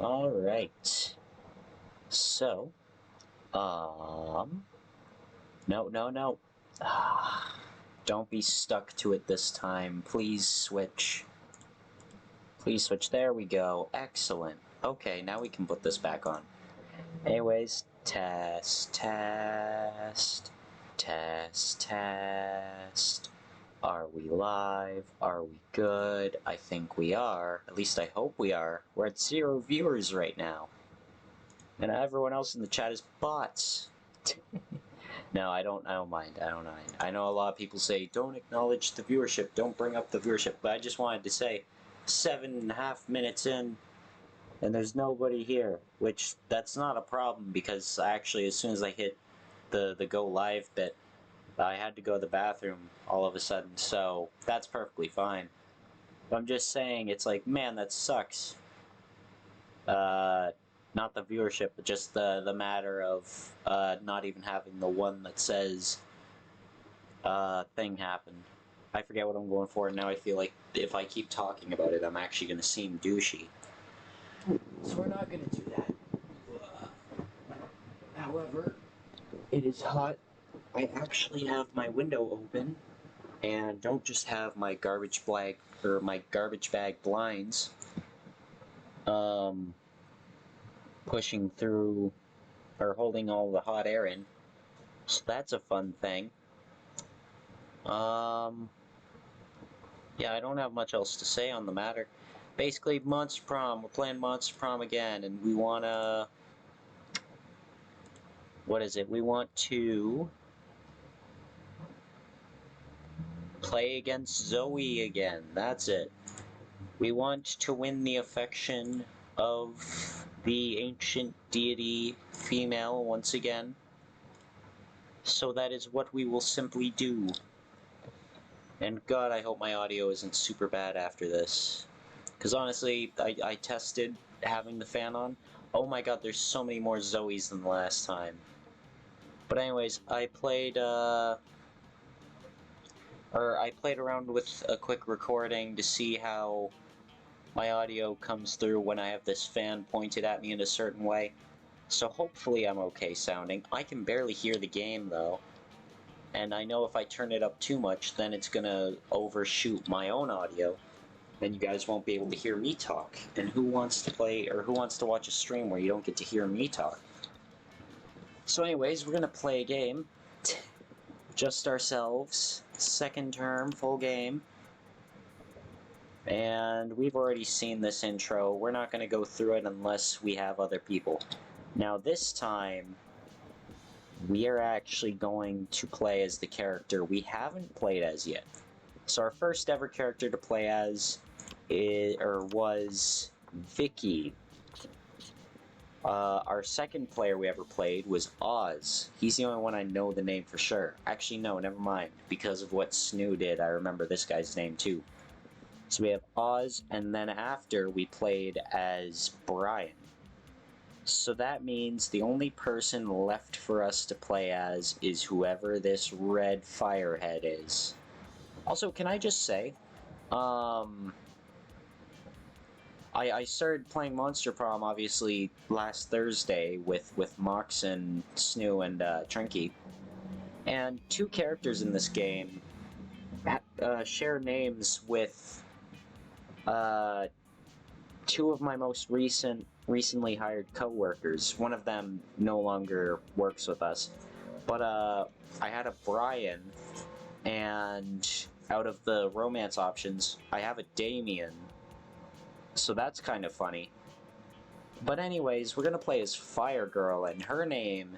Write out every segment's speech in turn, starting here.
Alright. So, no. Don't be stuck to it this time. Please switch. Please switch. There we go. Excellent. Okay, now we can put this back on. Anyways, test. Are we live? Are we good? I think we are. At least I hope we are. We're at 0 viewers right now. And everyone else in the chat is bots. No, I don't mind. I know a lot of people say, don't acknowledge the viewership, don't bring up the viewership, but I just wanted to say, 7.5 minutes in, and there's nobody here, which, that's not a problem, because actually, as soon as I hit the go live bit, I had to go to the bathroom all of a sudden, so that's perfectly fine. But I'm just saying, it's like, man, that sucks. Not the viewership, but just the matter of not even having the one that says thing happened. I forget what I'm going for, and now I feel like if I keep talking about it, I'm actually going to seem douchey. So we're not going to do that. However, it is hot. I actually have my window open, and don't just have my garbage bag blinds pushing through or holding all the hot air in. So that's a fun thing. Yeah, I don't have much else to say on the matter. Basically, Monster Prom. We're playing Monster Prom again, and we wanna... What is it? We want to play against Zoe again. That's it. We want to win the affection of the ancient deity female once again. So that is what we will simply do. And God, I hope my audio isn't super bad after this. Because honestly, I tested having the fan on. Oh my god, there's so many more Zoes than the last time. But anyways, I played around with a quick recording to see how my audio comes through when I have this fan pointed at me in a certain way. So hopefully I'm okay sounding. I can barely hear the game though. And I know if I turn it up too much, then it's gonna overshoot my own audio. Then you guys won't be able to hear me talk. And who wants to play, or who wants to watch a stream where you don't get to hear me talk? So anyways, we're gonna play a game. Just ourselves. Second term, full game. And we've already seen this intro. We're not gonna go through it unless we have other people. Now this time, we are actually going to play as the character we haven't played as yet. So our first ever character to play as was Vicky. Our second player we ever played was Oz. He's the only one I know the name for sure. Actually, no, never mind. Because of what Snoo did, I remember this guy's name too. So we have Oz, and then after we played as Brian. So that means the only person left for us to play as is whoever this red firehead is. Also, can I just say, I started playing Monster Prom, obviously, last Thursday with Mox and Snoo and Trinky. And two characters in this game share names with two of my most recently hired co-workers. One of them no longer works with us. But I had a Brian, and out of the romance options, I have a Damien. So that's kind of funny. But anyways, we're gonna play as Fire Girl, and her name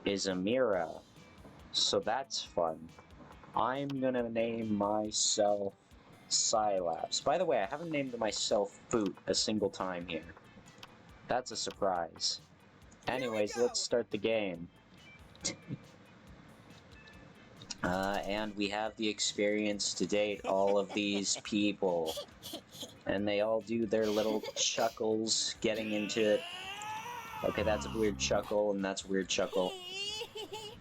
is Amira. So that's fun. I'm gonna name myself Sylaps. By the way, I haven't named myself Boot a single time here. That's a surprise. Anyways, let's start the game. And we have the experience to date, all of these people. And they all do their little chuckles getting into it. Okay, that's a weird chuckle, and that's a weird chuckle.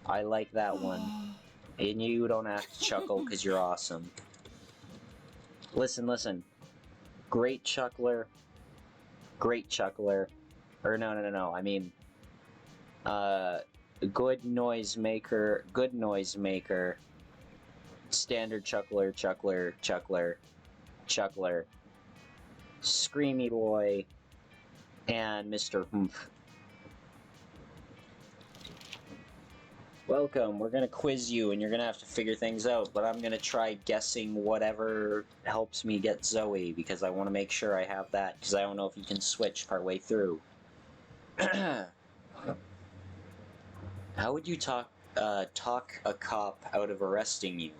I like that one. And you don't have to chuckle because you're awesome. Listen. Great chuckler. great chuckler, or no, I mean, good noisemaker, standard chuckler, screamy boy, and Mr. Humph. Welcome, we're gonna quiz you and you're gonna have to figure things out, but I'm gonna try guessing whatever helps me get Zoe, because I want to make sure I have that, because I don't know if you can switch partway through. How would you talk a cop out of arresting you?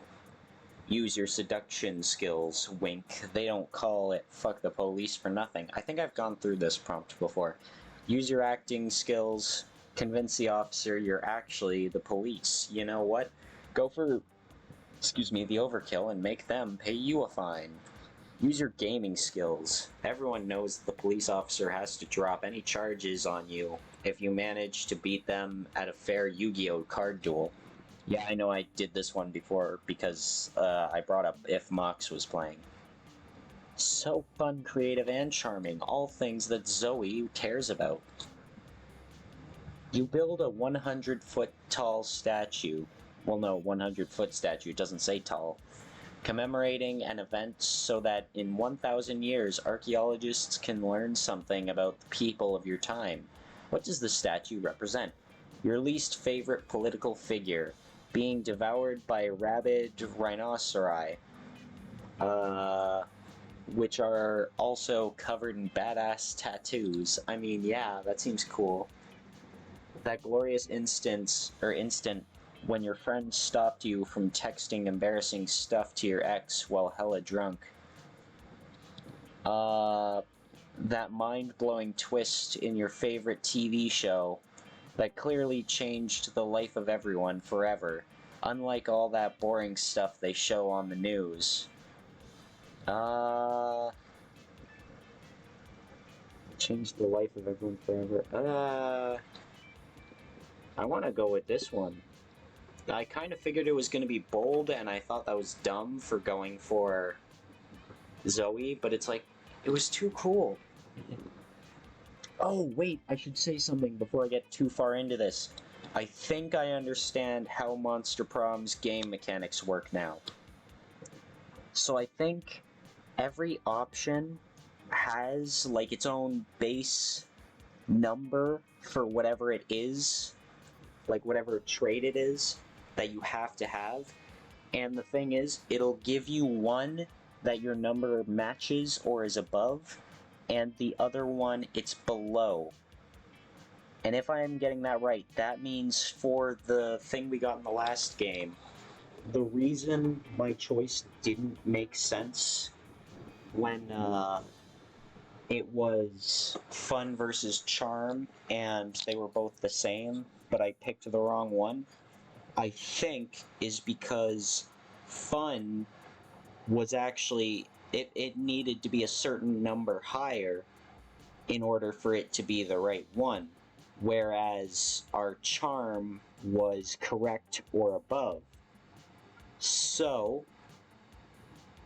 Use your seduction skills, wink. They don't call it fuck the police for nothing. I think I've gone through this prompt before. Use your acting skills, convince the officer you're actually the police. You know what? Go for, the overkill and make them pay you a fine. Use your gaming skills. Everyone knows the police officer has to drop any charges on you if you manage to beat them at a fair Yu-Gi-Oh! Card duel. Yeah, I know I did this one before because I brought up if Mox was playing. So fun, creative, and charming. All things that Zoe cares about. You build a 100-foot tall statue. Well, no, 100-foot statue. It doesn't say tall. Commemorating an event so that in 1,000 years, archaeologists can learn something about the people of your time. What does the statue represent? Your least favorite political figure. Being devoured by rabid rhinoceri. Which are also covered in badass tattoos. I mean, yeah, that seems cool. That glorious instant when your friend stopped you from texting embarrassing stuff to your ex while hella drunk. That mind-blowing twist in your favorite TV show that clearly changed the life of everyone forever, unlike all that boring stuff they show on the news. Changed the life of everyone forever. I want to go with this one. I kind of figured it was going to be bold, and I thought that was dumb for going for Zoe, but it's like, it was too cool. Oh, wait, I should say something before I get too far into this. I think I understand how Monster Prom's game mechanics work now. So I think every option has, like, its own base number for whatever it is, like whatever trait it is that you have to have. And the thing is, it'll give you one that your number matches or is above, and the other one it's below. And if I am getting that right, that means for the thing we got in the last game, the reason my choice didn't make sense when it was fun versus charm and they were both the same, but I picked the wrong one, I think is because fun was actually, it needed to be a certain number higher in order for it to be the right one, whereas our charm was correct or above. So,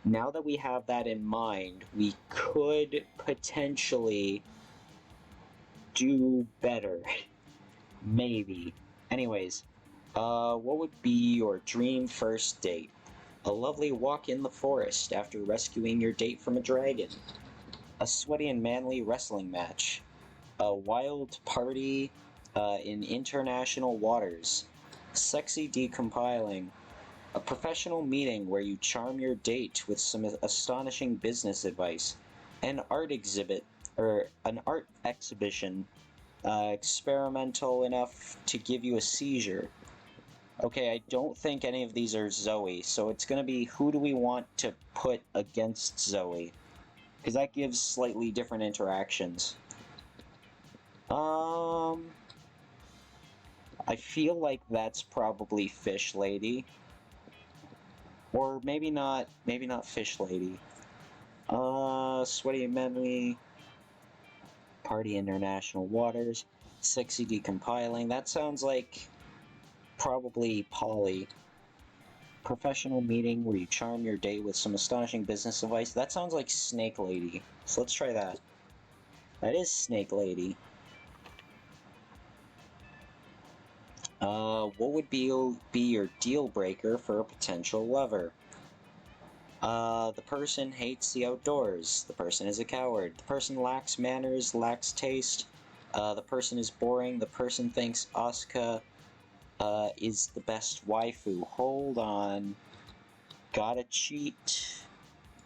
now that we have that in mind, we could potentially do better. Maybe. Anyways, what would be your dream first date? A lovely walk in the forest after rescuing your date from a dragon. A sweaty and manly wrestling match. A wild party in international waters. Sexy decompiling. A professional meeting where you charm your date with some astonishing business advice. An art exhibition, experimental enough to give you a seizure. Okay, I don't think any of these are Zoe, so it's gonna be who do we want to put against Zoe? Because that gives slightly different interactions. I feel like that's probably Fish Lady. Or maybe not Fish Lady. Sweaty Memory, Party International Waters, Sexy Decompiling. That sounds like probably Polly. Professional meeting where you charm your date with some astonishing business advice. That sounds like Snake Lady. So let's try that. That is Snake Lady. What would be your deal breaker for a potential lover? The person hates the outdoors. The person is a coward. The person lacks manners, lacks taste. The person is boring. The person thinks Asuka is the best waifu. Hold on. Gotta cheat.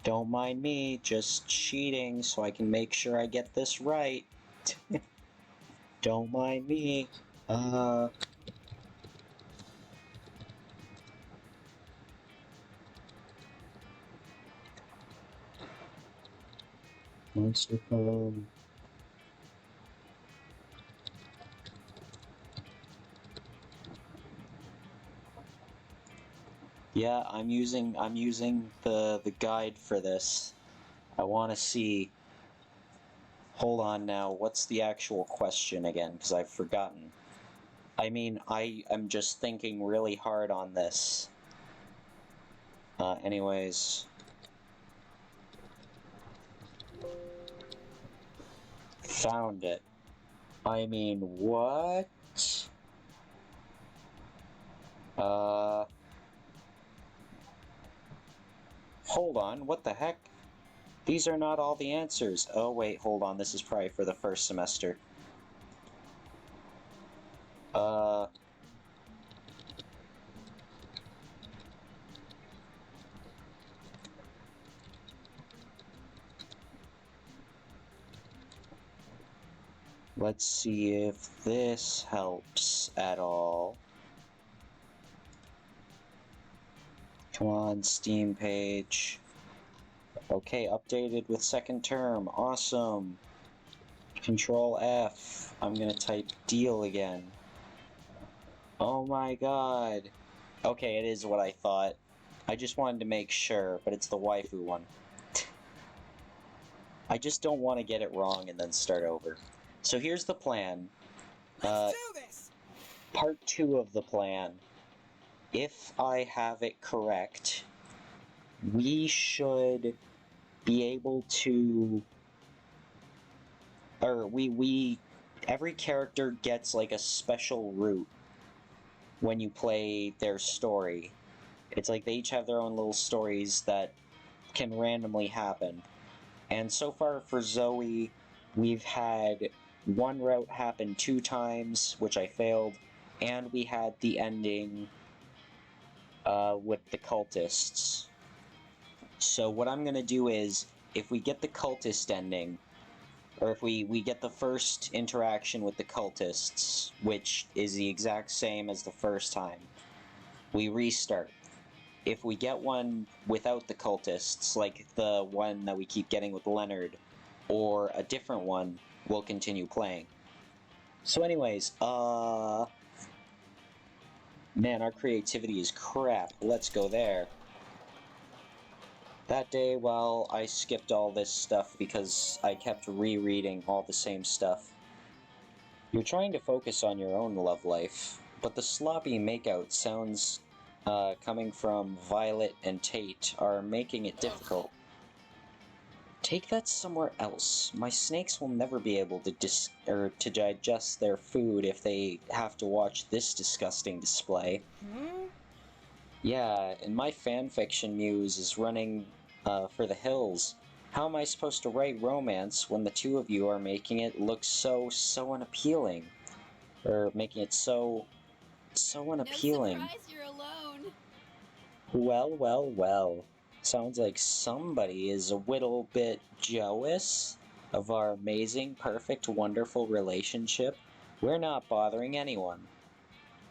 Don't mind me, just cheating so I can make sure I get this right. Don't mind me. Monster Prom. Yeah, I'm using the guide for this. I want to see. Hold on now. What's the actual question again? Because I've forgotten. I mean, I am just thinking really hard on this. Anyways. Found it. I mean, what? Hold on, what the heck? These are not all the answers. Oh wait, hold on, this is probably for the first semester. Let's see if this helps at all. Come on, Steam page. Okay, updated with second term. Awesome. Control F. I'm gonna type deal again. Oh my god. Okay, it is what I thought. I just wanted to make sure, but it's the waifu one. I just don't want to get it wrong and then start over. So here's the plan. Let's do this! Part 2 of the plan. If I have it correct, we should be able to... Or every character gets like a special route when you play their story. It's like they each have their own little stories that can randomly happen. And so far for Zoe, we've had one route happen 2 times, which I failed, and we had the ending with the cultists. So what I'm going to do is, if we get the cultist ending, or if we get the first interaction with the cultists, which is the exact same as the first time, we restart. If we get one without the cultists, like the one that we keep getting with Leonard, or a different one, we'll continue playing. So anyways, man, our creativity is crap. Let's go there. That day, well, I skipped all this stuff because I kept rereading all the same stuff. You're trying to focus on your own love life, but the sloppy makeout sounds coming from Violet and Tate are making it difficult. Take that somewhere else. My snakes will never be able to digest their food if they have to watch this disgusting display. Yeah, and my fanfiction muse is running for the hills. How am I supposed to write romance when the two of you are making it look so unappealing? Or making it so unappealing. No surprise you're alone. Well. Sounds like somebody is a little bit jealous of our amazing, perfect, wonderful relationship. We're not bothering anyone.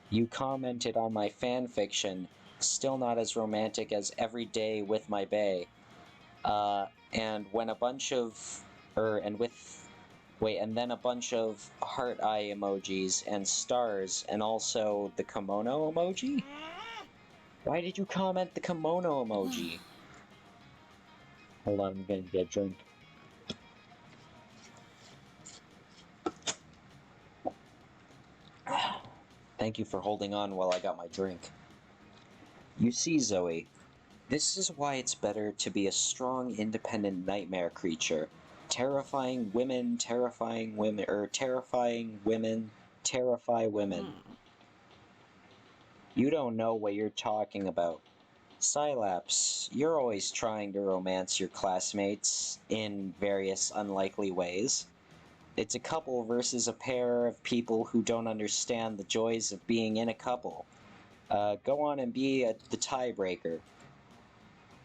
You commented on my fanfiction, still not as romantic as Every Day with My bae. And when a bunch of, and then a bunch of heart eye emojis and stars, and also the kimono emoji? Why did you comment the kimono emoji? Hold on, I'm gonna get a drink. Thank you for holding on while I got my drink. You see, Zoe, this is why it's better to be a strong, independent nightmare creature. Terrifying women, terrifying women, terrify women. You don't know what you're talking about. Cylaps, you're always trying to romance your classmates in various unlikely ways. It's a couple versus a pair of people who don't understand the joys of being in a couple. Go on and be the tiebreaker.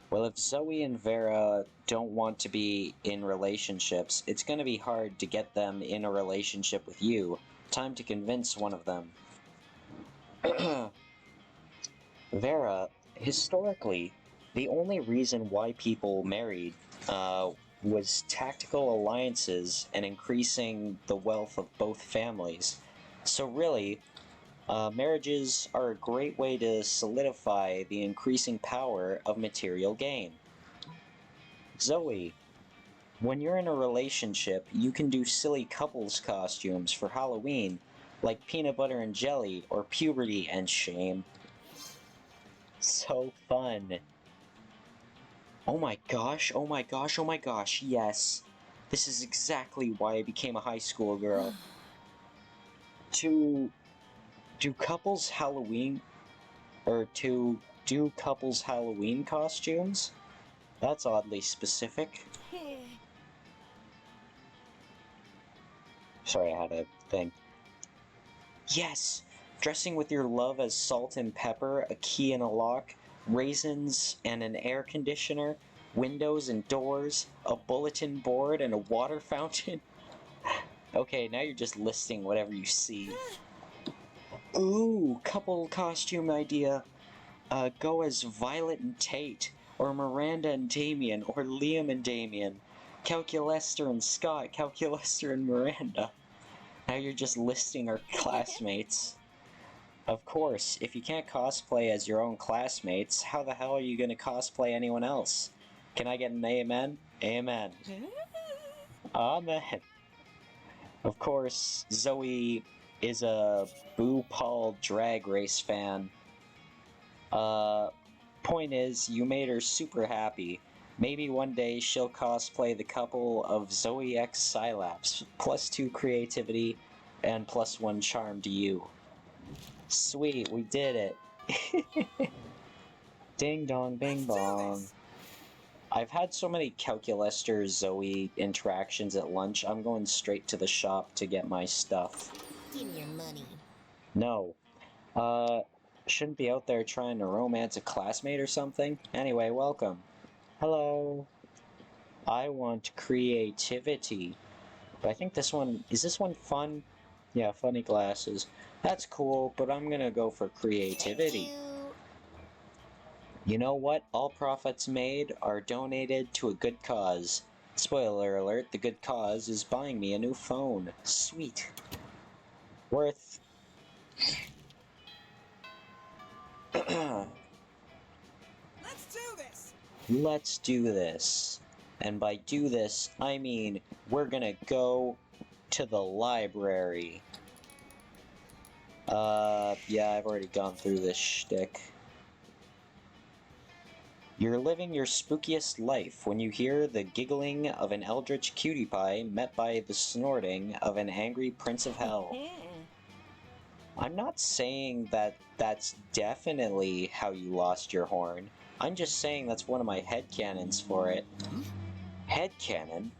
Well, if Zoe and Vera don't want to be in relationships, it's going to be hard to get them in a relationship with you. Time to convince one of them. Vera, historically, the only reason why people married was tactical alliances and increasing the wealth of both families. So really, marriages are a great way to solidify the increasing power of material gain. Zoe, when you're in a relationship, you can do silly couples costumes for Halloween, like peanut butter and jelly or puberty and shame. So fun. Oh my gosh, oh my gosh, oh my gosh, yes. This is exactly why I became a high school girl. To do couples Halloween costumes? That's oddly specific. Sorry, I had a thing. Yes! Dressing with your love as salt and pepper, a key and a lock, raisins and an air conditioner, windows and doors, a bulletin board and a water fountain. Okay, now you're just listing whatever you see. Ooh, couple costume idea. Go as Violet and Tate, or Miranda and Damien, or Liam and Damien. Calculester and Scott, Calculester and Miranda. Now you're just listing our classmates. Of course, if you can't cosplay as your own classmates, how the hell are you gonna cosplay anyone else? Can I get an amen? Amen. Amen. Of course, Zoe is a Boo Paul Drag Race fan. Point is, you made her super happy. Maybe one day she'll cosplay the couple of Zoe X Cylaps, +2 creativity and +1 charm to you. Sweet, we did it. Ding dong, bing bong. I've had so many Calculester Zoe interactions at lunch, I'm going straight to the shop to get my stuff. Give me your money. No. Shouldn't be out there trying to romance a classmate or something. Anyway, welcome. Hello. I want creativity. But I think this one, is this one fun? Yeah, funny glasses. That's cool, but I'm gonna go for creativity. You know what? All profits made are donated to a good cause. Spoiler alert, the good cause is buying me a new phone. Sweet. Worth... Let's do this! Let's do this. And by do this, I mean we're gonna go to the library. Yeah, I've already gone through this shtick. You're living your spookiest life when you hear the giggling of an eldritch cutie pie met by the snorting of an angry prince of hell. I'm not saying that that's definitely how you lost your horn. I'm just saying that's one of my headcanons for it. Headcanon?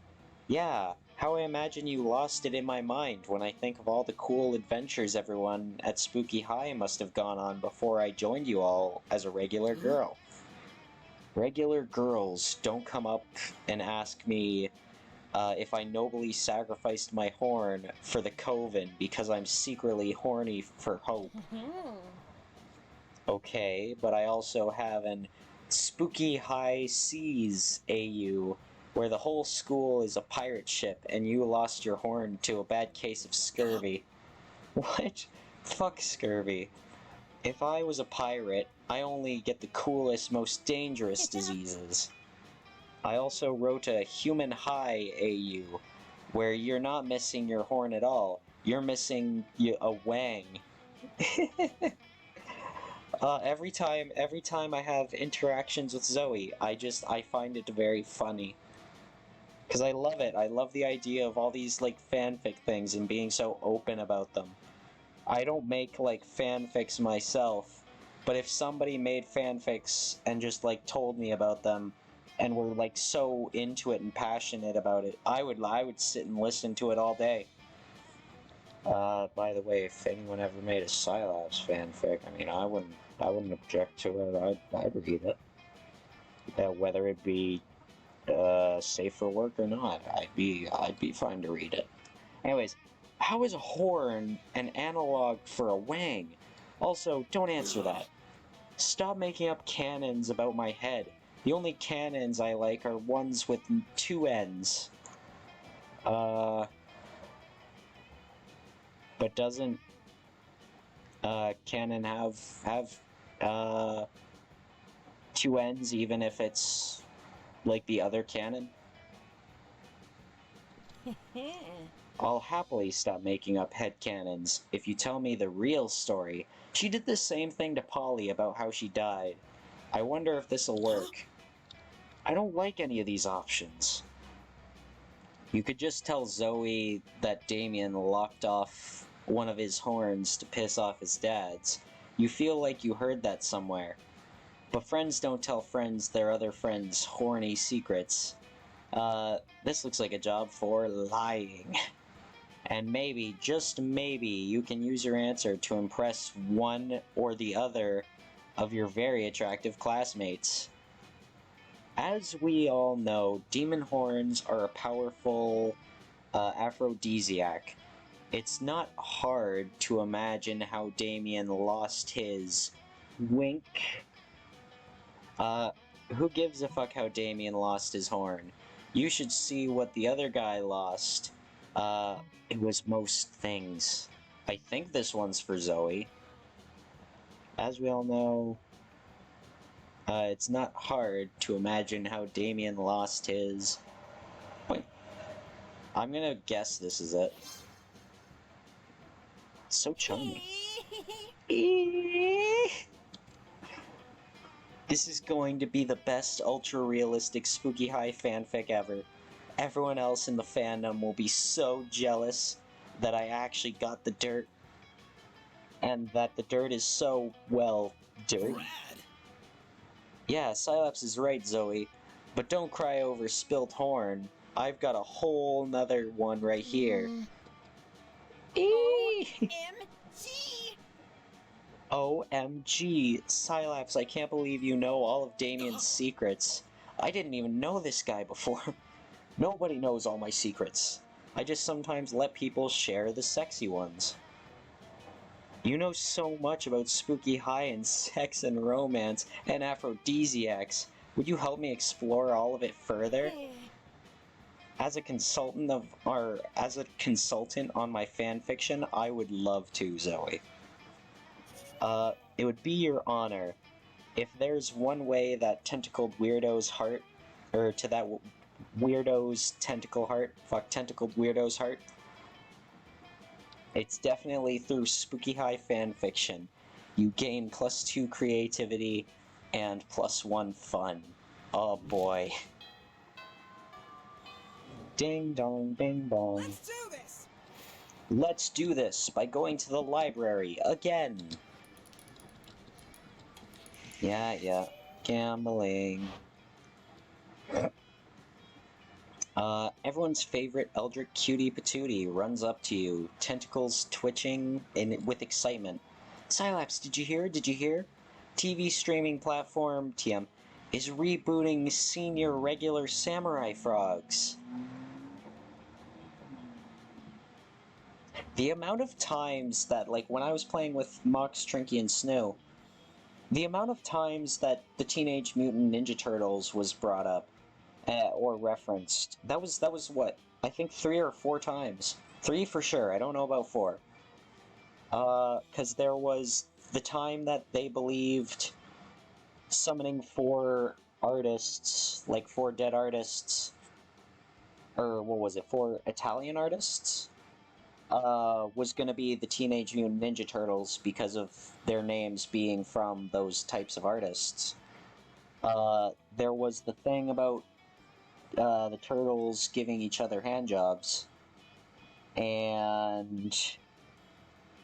Yeah, how I imagine you lost it in my mind when I think of all the cool adventures everyone at Spooky High must have gone on before I joined you all as a regular girl. Regular girls don't come up and ask me if I nobly sacrificed my horn for the coven because I'm secretly horny for hope. Okay, but I also have an Spooky High Seas AU, where the whole school is a pirate ship and you lost your horn to a bad case of scurvy. What? Fuck scurvy. If I was a pirate, I only get the coolest, most dangerous diseases. I also wrote a Human High AU, where you're not missing your horn at all. You're missing a wang. Every time I have interactions with Zoe, I find it very funny. Because I love it. I love the idea of all these, like, fanfic things and being so open about them. I don't make, like, fanfics myself, but if somebody made fanfics and just, like, told me about them and were, like, so into it and passionate about it, I would sit and listen to it all day. By the way, if anyone ever made a Scilabs fanfic, I mean, I wouldn't object to it. I'd read it. Whether it be safe for work or not, I'd be fine to read it. Anyways, how is a horn an analog for a wang? Also, don't answer that. Stop making up canons about my head. The only canons I like are ones with 2 ends. But doesn't canon have 2 ends even if it's like the other canon? I'll happily stop making up headcanons if you tell me the real story. She did the same thing to Polly about how she died. I wonder if this'll work. I don't like any of these options. You could just tell Zoe that Damien locked off one of his horns to piss off his dad's. You feel like you heard that somewhere. But friends don't tell friends their other friends' horny secrets. This looks like a job for lying. And maybe, just maybe, you can use your answer to impress one or the other of your very attractive classmates. As we all know, demon horns are a powerful aphrodisiac. It's not hard to imagine how Damien lost his wink. Who gives a fuck how Damien lost his horn? You should see what the other guy lost. It was most things. I think this one's for Zoe. As we all know, it's not hard to imagine how Damien lost his... Wait. I'm gonna guess this is it. It's so charming. This is going to be the best ultra-realistic Spooky High fanfic ever. Everyone else in the fandom will be so jealous that I actually got the dirt. And that the dirt is so, well, dirt. Yeah, Cylaps is right, Zoe. But don't cry over spilt horn. I've got a whole nother one right here. OMG! OMG, Cylaps, I can't believe you know all of Damien's secrets. I didn't even know this guy before. Nobody knows all my secrets. I just sometimes let people share the sexy ones. You know so much about Spooky High and sex and romance and aphrodisiacs. Would you help me explore all of it further? As a consultant on my fanfiction, I would love to, Zoe. It would be your honor. If there's one way that tentacled weirdo's heart, or to that weirdo's tentacle heart, tentacled weirdo's heart, it's definitely through Spooky High fanfiction. You gain +2 creativity and +1 fun. Oh boy. Ding dong, bing bong. Let's do this! Let's do this by going to the library again. Yeah. Gambling. Everyone's favorite Eldritch Cutie Patootie runs up to you, tentacles twitching with excitement. Cylaps, did you hear? TV streaming platform, TM, is rebooting Senior Regular Samurai Frogs. The amount of times that, like, when I was playing with Mox, Trinky, and Snoo, the amount of times that the Teenage Mutant Ninja Turtles was brought up, or referenced, that was what? I think 3 or 4 times. 3 for sure, I don't know about 4. Because there was the time that they believed summoning 4 artists, like 4 dead artists, or what was it, 4 Italian artists? Was going to be the Teenage Mutant Ninja Turtles because of their names being from those types of artists. There was the thing about the turtles giving each other handjobs. And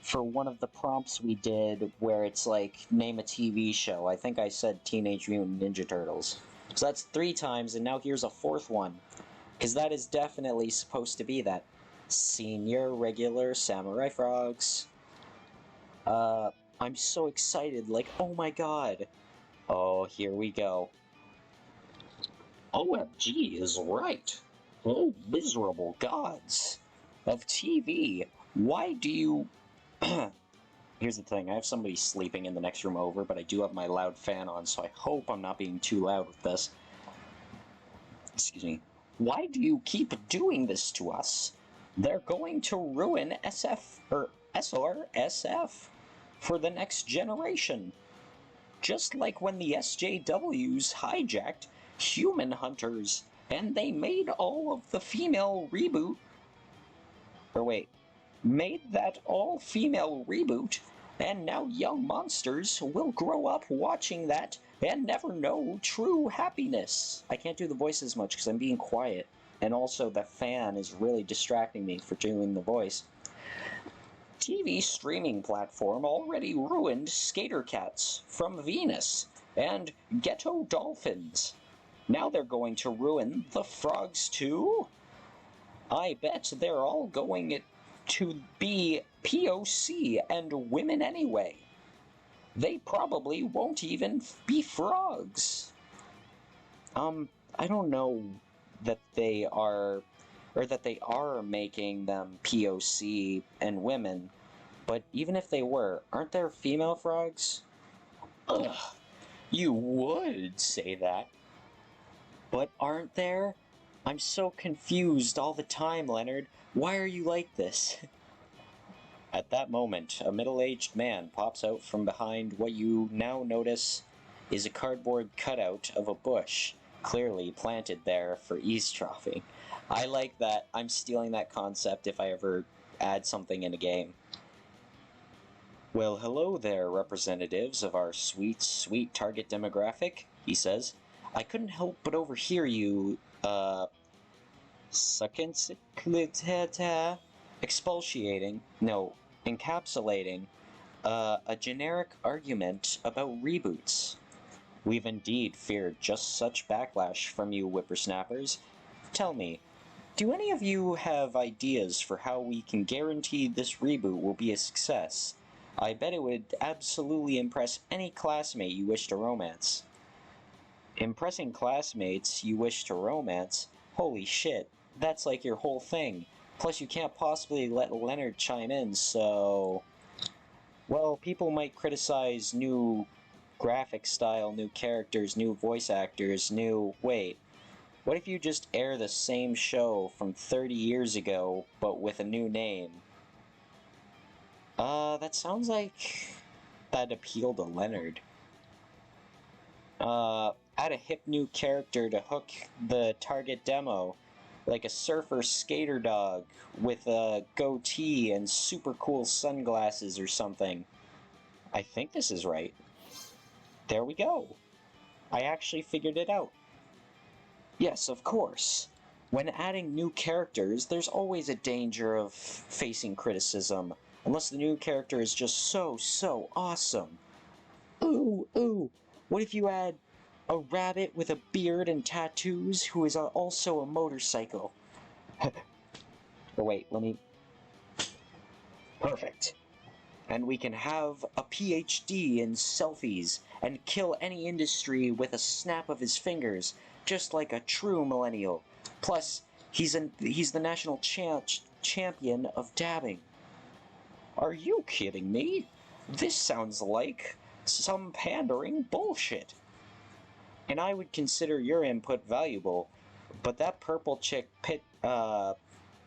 for one of the prompts we did where it's like, name a TV show, I think I said Teenage Mutant Ninja Turtles. So that's 3 times, and now here's a 4th one. Because that is definitely supposed to be that. Senior regular samurai frogs. I'm so excited, like, oh my god. Oh, here we go. OMG is right. Oh, miserable gods of TV. Why do you... Here's the thing, I have somebody sleeping in the next room over, but I do have my loud fan on, so I hope I'm not being too loud with this. Excuse me. Why do you keep doing this to us? They're going to ruin SRSF for the next generation. Just like when the SJWs hijacked Human Hunters, and they made all of the female reboot... made that all-female reboot, and now young monsters will grow up watching that and never know true happiness. I can't do the voice as much because I'm being quiet, and also the fan is really distracting me for doing the voice. TV streaming platform already ruined Skater Cats from Venus and Ghetto Dolphins. Now they're going to ruin the frogs too? I bet they're all going to be POC and women anyway. They probably won't even be frogs. I don't know that they are, or that they are making them POC and women, but even if they were, aren't there female frogs? Ugh, you would say that. But aren't there? I'm so confused all the time, Leonard. Why are you like this? At that moment, a middle-aged man pops out from behind what you now notice is a cardboard cutout of a bush, clearly planted there for eavesdropping. I like that. I'm stealing that concept if I ever add something in a game. Well, hello there, representatives of our sweet, sweet target demographic, he says. I couldn't help but overhear you, encapsulating, a generic argument about reboots. We've indeed feared just such backlash from you whippersnappers. Tell me, do any of you have ideas for how we can guarantee this reboot will be a success? I bet it would absolutely impress any classmate you wish to romance. Impressing classmates you wish to romance? Holy shit, that's like your whole thing. Plus you can't possibly let Leonard chime in, so... Well, people might criticize new graphic style, new characters, new voice actors, new... Wait, what if you just air the same show from 30 years ago, but with a new name? That sounds like that'd appeal to Leonard. Add a hip new character to hook the target demo, like a surfer skater dog with a goatee and super cool sunglasses or something. I think this is right. There we go. I actually figured it out. Yes, of course. When adding new characters, there's always a danger of facing criticism, unless the new character is just so awesome. Ooh, what if you add a rabbit with a beard and tattoos who is also a motorcycle? Oh wait, let me... Perfect. And we can have a PhD in selfies and kill any industry with a snap of his fingers, just like a true millennial. Plus, he's the national champion of dabbing. Are you kidding me? This sounds like some pandering bullshit. And I would consider your input valuable, but that purple chick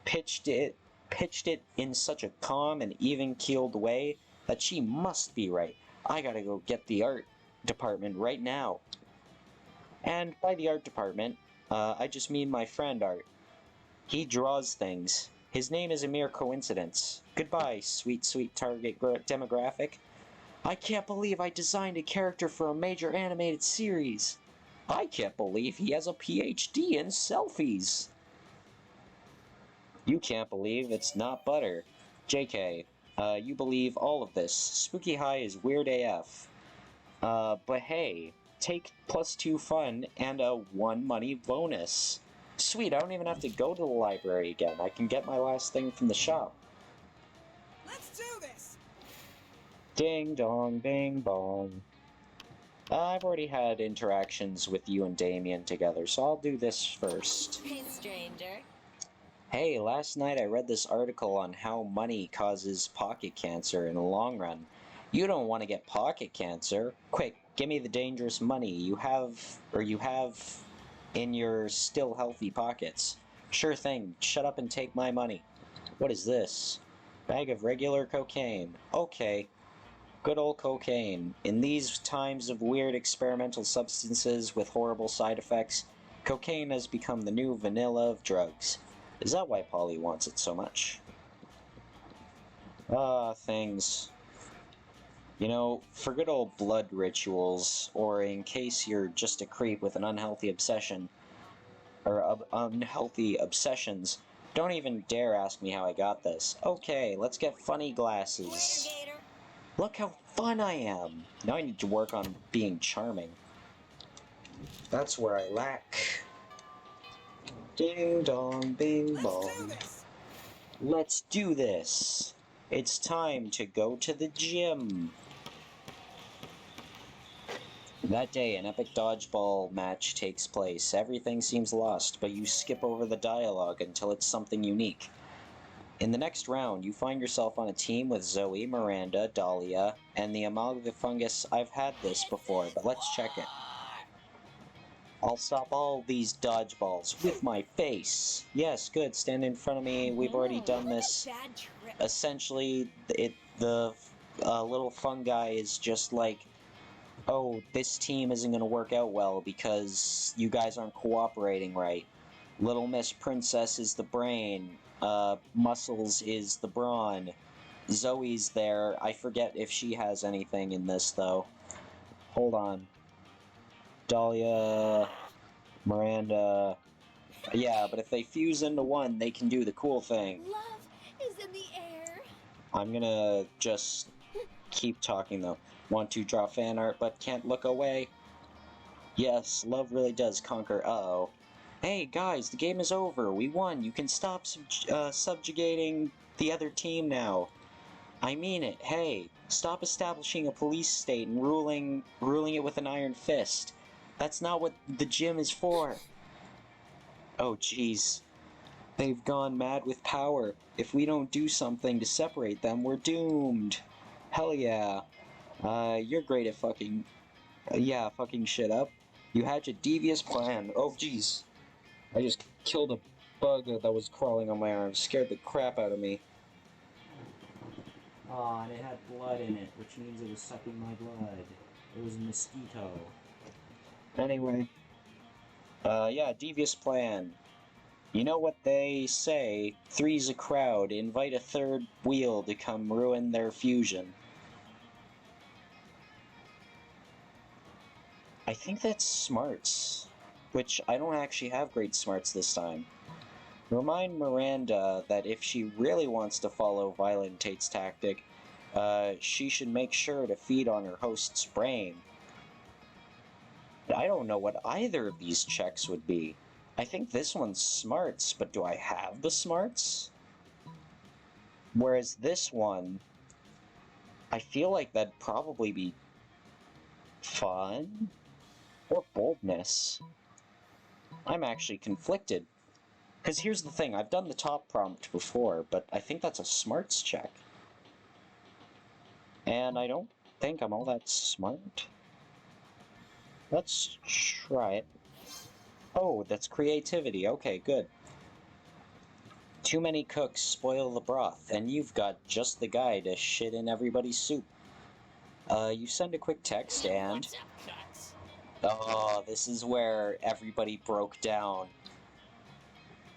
pitched it in such a calm and even-keeled way that she must be right. I gotta go get the art department right now. And by the art department, I just mean my friend Art. He draws things. His name is a mere coincidence. Goodbye, sweet, sweet target demographic. I can't believe I designed a character for a major animated series. I can't believe he has a PhD in selfies. You can't believe it's not butter. JK, you believe all of this. Spooky High is weird AF. But hey, take +2 fun and a 1 money bonus. Sweet, I don't even have to go to the library again. I can get my last thing from the shop. Let's do this. Ding dong, bing bong. I've already had interactions with you and Damien together, so I'll do this first. Hey, stranger. Hey, last night I read this article on how money causes pocket cancer in the long run. You don't want to get pocket cancer. Quick, give me the dangerous money you have in your still healthy pockets. Sure thing, shut up and take my money. What is this? Bag of regular cocaine. Okay. Good old cocaine. In these times of weird experimental substances with horrible side effects, cocaine has become the new vanilla of drugs. Is that why Polly wants it so much? Things. You know, for good old blood rituals, or in case you're just a creep with an unhealthy obsession, or unhealthy obsessions, don't even dare ask me how I got this. Okay, let's get funny glasses. Later, Gator. Look how fun I am! Now I need to work on being charming. That's where I lack. Ding dong, bing Let's do bong. this. Let's do this! It's time to go to the gym! That day, an epic dodgeball match takes place. Everything seems lost, but you skip over the dialogue until it's something unique. In the next round, you find yourself on a team with Zoe, Miranda, Dahlia, and the Amalgafungus. I've had this before, but let's check it. I'll stop all these dodgeballs with my face. Yes, good. Stand in front of me. We've already done What a this. bad trip. Essentially, the little fungi is just like, oh, this team isn't going to work out well because you guys aren't cooperating right. Little Miss Princess is the brain. Muscles is the brawn. Zoe's there. I forget if she has anything in this, though. Hold on. Dahlia, Miranda. Yeah, but if they fuse into one, they can do the cool thing. Love is in the air. I'm gonna just keep talking, though. Want to draw fan art, but can't look away? Yes, love really does conquer. Uh-oh. Hey, guys, the game is over. We won. You can stop subjugating the other team now. I mean it. Hey, stop establishing a police state and ruling it with an iron fist. That's not what the gym is for. Oh, jeez. They've gone mad with power. If we don't do something to separate them, we're doomed. Hell yeah. You're great at fucking shit up. You hatch a devious plan. Oh, jeez. I just killed a bug that was crawling on my arm. Scared the crap out of me. Aw, and it had blood in it, which means it was sucking my blood. It was a mosquito. Anyway. Yeah, devious plan. You know what they say, three's a crowd, invite a third wheel to come ruin their fusion. I think that's smarts, which I don't actually have great smarts this time. Remind Miranda that if she really wants to follow Violent Tate's tactic, she should make sure to feed on her host's brain. I don't know what either of these checks would be. I think this one's smarts, but do I have the smarts? Whereas this one, I feel like that'd probably be fun or boldness. I'm actually conflicted. Because here's the thing, I've done the top prompt before, but I think that's a smarts check. And I don't think I'm all that smart. Let's try it. Oh, that's creativity. Okay, good. Too many cooks spoil the broth, and you've got just the guy to shit in everybody's soup. You send a quick text and... What's up, Cuts? Oh, this is where everybody broke down.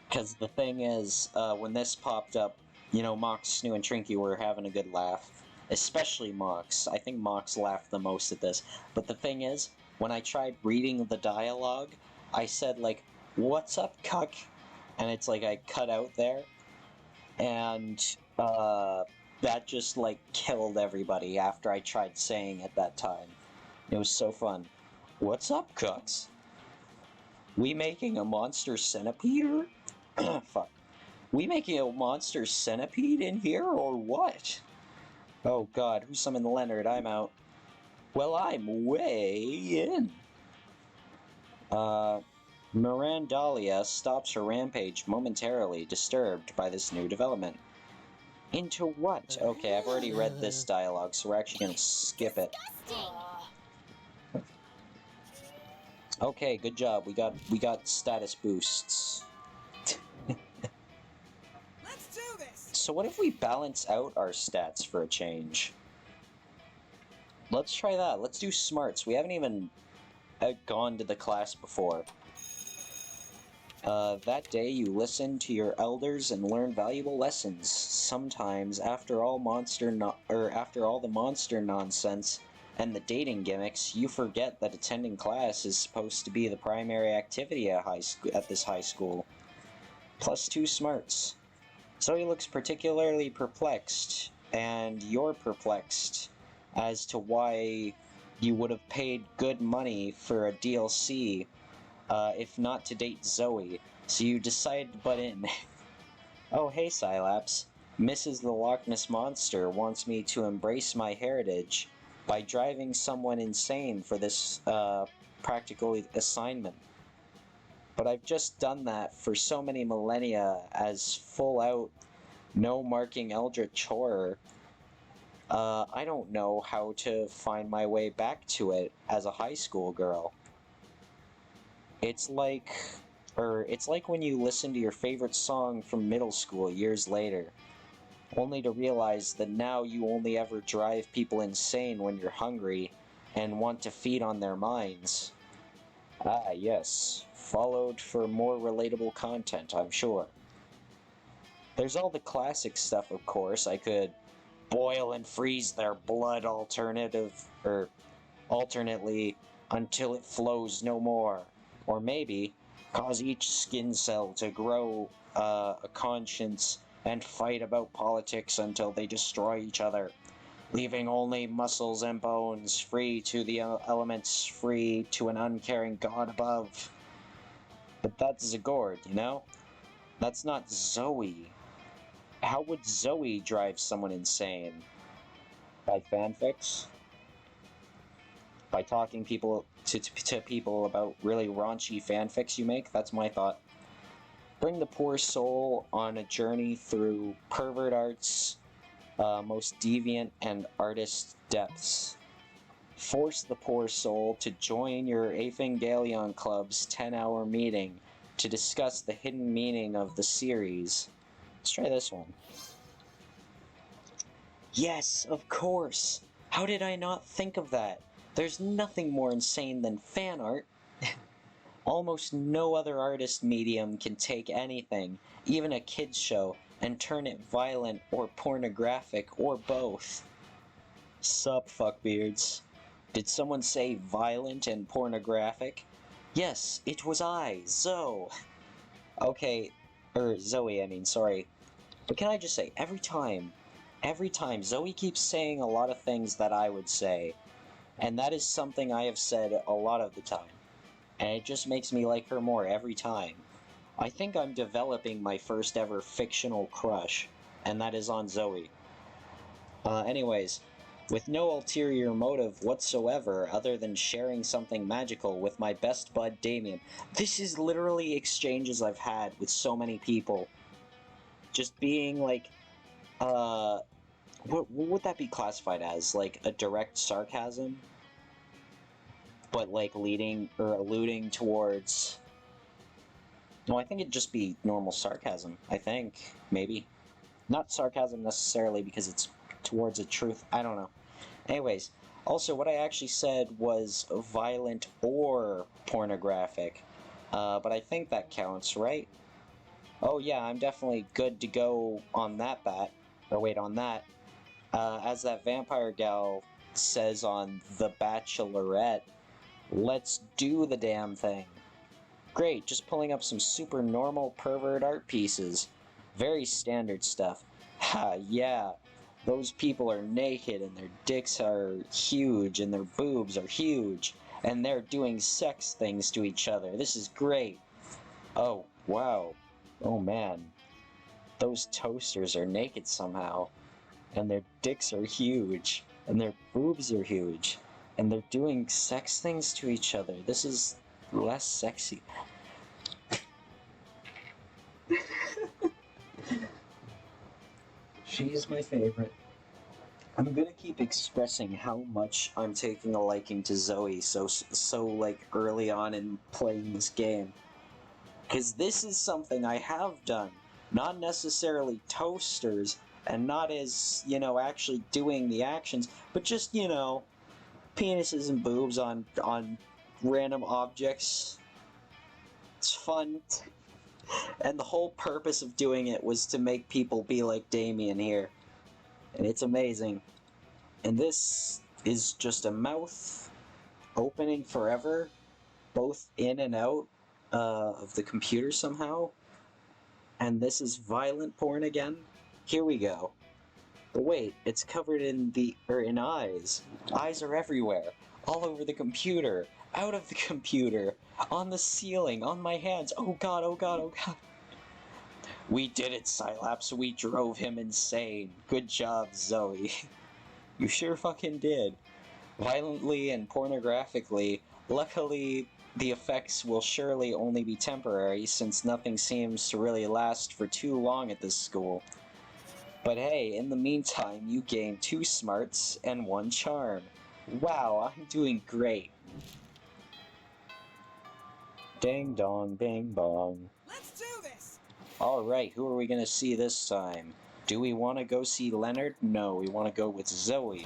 Because the thing is, when this popped up, you know, Mox, Snoo, and Trinky were having a good laugh. Especially Mox. I think Mox laughed the most at this. But the thing is, when I tried reading the dialogue, I said, like, "What's up, cuck?" And it's like I cut out there, and that just, like, killed everybody after I tried saying it that time. It was so fun. "What's up, cucks? We making a monster centipede? Fuck. We making a monster centipede in here, or what? Oh god, who summoned Leonard? I'm out. Well, I'm way in." Mirandalia stops her rampage momentarily, disturbed by this new development. Into what? Okay, I've already read this dialogue, so we're actually gonna skip it. Okay, good job. We got status boosts. Let's do this. So what if we balance out our stats for a change? Let's try that. Let's do smarts. We haven't even gone to the class before. That day you listened to your elders and learned valuable lessons. Sometimes, after all the monster nonsense and the dating gimmicks, you forget that attending class is supposed to be the primary activity at this high school. +2 smarts. Zoe looks particularly perplexed, and you're perplexed as to why you would have paid good money for a DLC, if not to date Zoe, so you decide to butt in. "Oh hey Cylaps, Mrs. the Loch Ness Monster wants me to embrace my heritage by driving someone insane for this, practical assignment. But I've just done that for so many millennia as full-out, no-marking eldritch horror. I don't know how to find my way back to it as a high school girl. It's like when you listen to your favorite song from middle school years later, only to realize that now you only ever drive people insane when you're hungry and want to feed on their minds." Ah, yes. Followed for more relatable content, I'm sure. There's all the classic stuff, of course. I could boil and freeze their blood alternately until it flows no more. Or maybe cause each skin cell to grow a conscience and fight about politics until they destroy each other, leaving only muscles and bones, free to the elements, free to an uncaring god above. But that's Zagord, you know? That's not Zoe. How would Zoe drive someone insane? By fanfics? By talking to people about really raunchy fanfics you make? That's my thought. Bring the poor soul on a journey through pervert art's most deviant and artist depths. Force the poor soul to join your Evangelion Club's 10-hour meeting to discuss the hidden meaning of the series. Let's try this one. Yes, of course! How did I not think of that? There's nothing more insane than fan art. Almost no other artist medium can take anything, even a kid's show, and turn it violent or pornographic or both. Sup, fuckbeards. Did someone say violent and pornographic? Yes, it was I, Zoe. Okay, Zoe, I mean, sorry. But can I just say, every time, Zoe keeps saying a lot of things that I would say, and that is something I have said a lot of the time. And it just makes me like her more every time. I think I'm developing my first ever fictional crush, and that is on Zoe. Anyways, with no ulterior motive whatsoever other than sharing something magical with my best bud Damien. This is literally exchanges I've had with so many people. Just being like, what would that be classified as? Like a direct sarcasm? But like leading or alluding towards... No, I think it'd just be normal sarcasm, I think. Maybe. Not sarcasm necessarily because it's towards a truth. I don't know. Anyways, also what I actually said was violent or pornographic. But I think that counts, right? Oh yeah, I'm definitely good to go on that bat. Or wait, on that. As that vampire gal says on The Bachelorette, Let's do the damn thing. Great, just pulling up some super normal pervert art pieces. Very standard stuff. Ha, yeah. Those people are naked and their dicks are huge and their boobs are huge. And they're doing sex things to each other. This is great. Oh, wow. Oh man. Those toasters are naked somehow. And their dicks are huge. And their boobs are huge. And they're doing sex things to each other. This is less sexy. She is my favorite. I'm gonna keep expressing how much I'm taking a liking to Zoe so like early on in playing this game. Because this is something I have done. Not necessarily toasters, and not as, actually doing the actions, but just, penises and boobs on random objects. It's fun. And the whole purpose of doing it was to make people be like Damien here. And it's amazing. And this is just a mouth opening forever, both in and out of the computer somehow. And this is violent porn again. Here we go. But wait, it's covered in in eyes. Eyes are everywhere. All over the computer. Out of the computer. On the ceiling. On my hands. Oh god, oh god, oh god. We did it, Cylaps. We drove him insane. Good job, Zoe. You sure fucking did. Violently and pornographically. Luckily, the effects will surely only be temporary, since nothing seems to really last for too long at this school. But hey, in the meantime, you gain 2 smarts and 1 charm. Wow, I'm doing great. Ding dong, bing bong. Let's do this! Alright, who are we gonna see this time? Do we want to go see Leonard? No, we want to go with Zoe.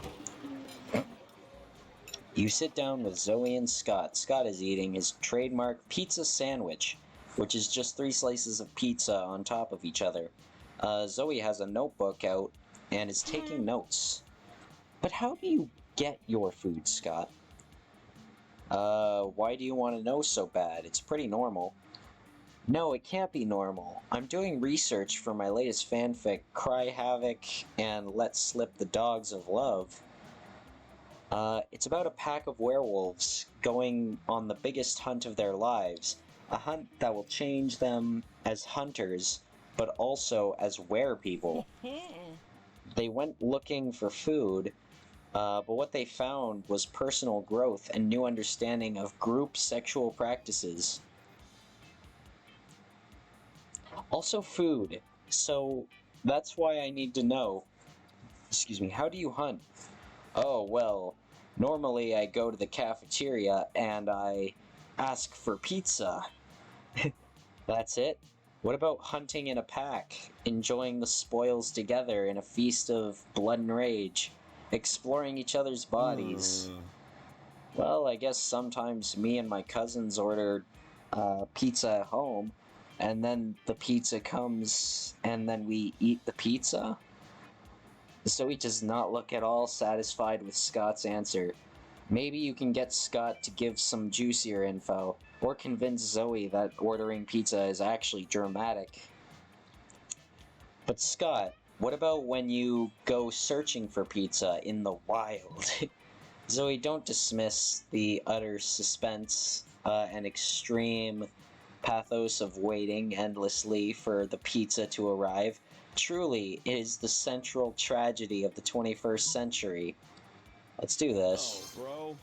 You sit down with Zoe and Scott. Scott is eating his trademark pizza sandwich, which is just 3 slices of pizza on top of each other. Zoe has a notebook out and is taking notes. But how do you get your food, Scott? Why do you want to know so bad? It's pretty normal. No, it can't be normal. I'm doing research for my latest fanfic, Cry Havoc and Let Slip the Dogs of Love. It's about a pack of werewolves going on the biggest hunt of their lives. A hunt that will change them as hunters, but also as werepeople. They went looking for food, but what they found was personal growth and new understanding of group sexual practices. Also food, so that's why I need to know. Excuse me, how do you hunt? Oh, well, normally I go to the cafeteria and I ask for pizza. That's it? What about hunting in a pack, enjoying the spoils together in a feast of blood and rage, exploring each other's bodies? Well, I guess sometimes me and my cousins order pizza at home, and then the pizza comes, and then we eat the pizza? Zoe does not look at all satisfied with Scott's answer. Maybe you can get Scott to give some juicier info, or convince Zoe that ordering pizza is actually dramatic. But Scott, what about when you go searching for pizza in the wild? Zoe, don't dismiss the utter suspense and extreme pathos of waiting endlessly for the pizza to arrive. Truly, it is the central tragedy of the 21st century. Let's do this. Oh, bro.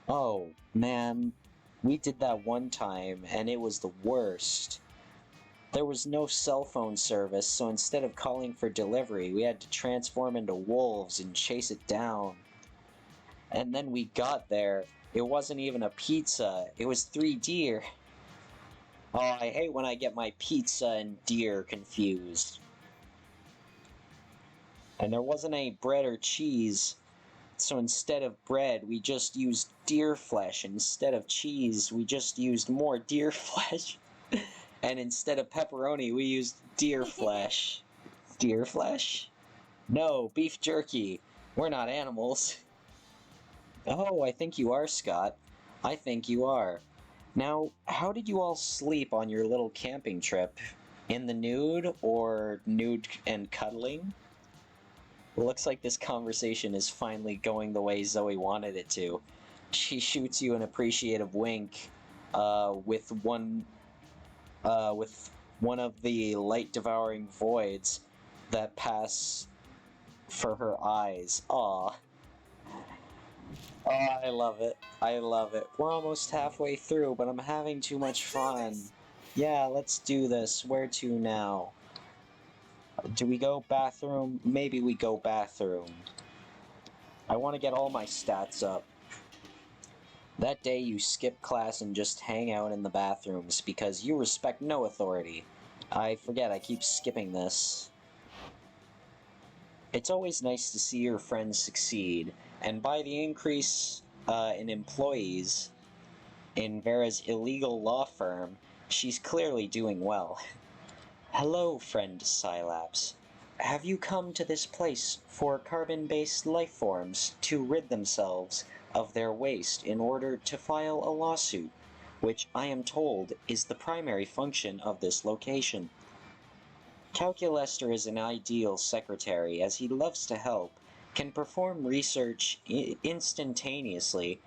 Oh, man. We did that one time, and it was the worst. There was no cell phone service, so instead of calling for delivery, we had to transform into wolves and chase it down. And then we got there. It wasn't even a pizza. It was 3 deer. Oh, I hate when I get my pizza and deer confused. And there wasn't any bread or cheese, so instead of bread, we just used deer flesh. Instead of cheese, we just used more deer flesh. And instead of pepperoni, we used deer flesh. Deer flesh? No, beef jerky. We're not animals. Oh, I think you are, Scott. I think you are. Now, how did you all sleep on your little camping trip? In the nude or nude and cuddling? Looks like this conversation is finally going the way Zoe wanted it to. She shoots you an appreciative wink with one of the light-devouring voids that pass for her eyes. Aw. Oh, I love it. I love it. We're almost halfway through, but I'm having too much Let's do fun. this. Yeah, let's do this. Where to now? Do we go bathroom? Maybe we go bathroom. I want to get all my stats up. That day you skip class and just hang out in the bathrooms because you respect no authority. I forget, I keep skipping this. It's always nice to see your friends succeed, and by the increase in employees in Vera's illegal law firm, she's clearly doing well. Hello, friend Scilabs. Have you come to this place for carbon-based life forms to rid themselves of their waste in order to file a lawsuit, which I am told is the primary function of this location? Calculester is an ideal secretary as he loves to help, can perform research instantaneously,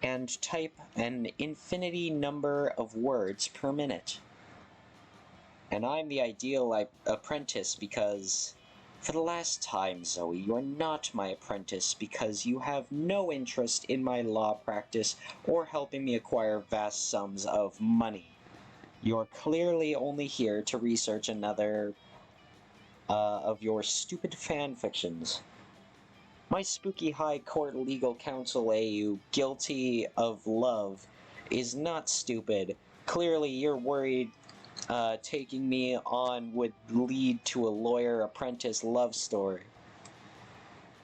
and type an infinity number of words per minute. And I'm the ideal apprentice because, for the last time, Zoe, you're not my apprentice because you have no interest in my law practice or helping me acquire vast sums of money. You're clearly only here to research another of your stupid fan fictions. My spooky high court legal counsel AU, guilty of love, is not stupid. Clearly, you're worried taking me on would lead to a lawyer-apprentice love story.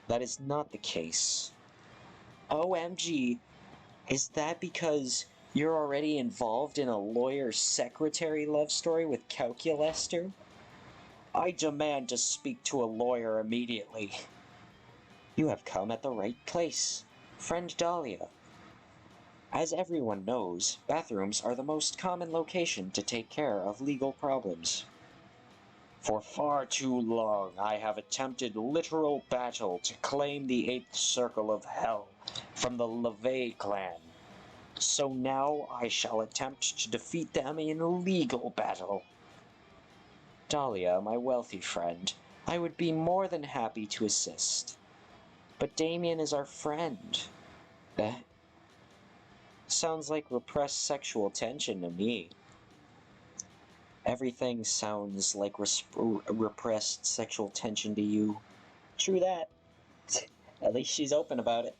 That is not the case. OMG, is that because you're already involved in a lawyer-secretary love story with Calculester? I demand to speak to a lawyer immediately. You have come at the right place, friend Dahlia. As everyone knows, bathrooms are the most common location to take care of legal problems. For far too long, I have attempted literal battle to claim the Eighth Circle of Hell from the LeVay clan. So now I shall attempt to defeat them in legal battle. Dahlia, my wealthy friend, I would be more than happy to assist. But Damien is our friend. Eh? Sounds like repressed sexual tension to me. Everything sounds like repressed sexual tension to you. True that. At least she's open about it.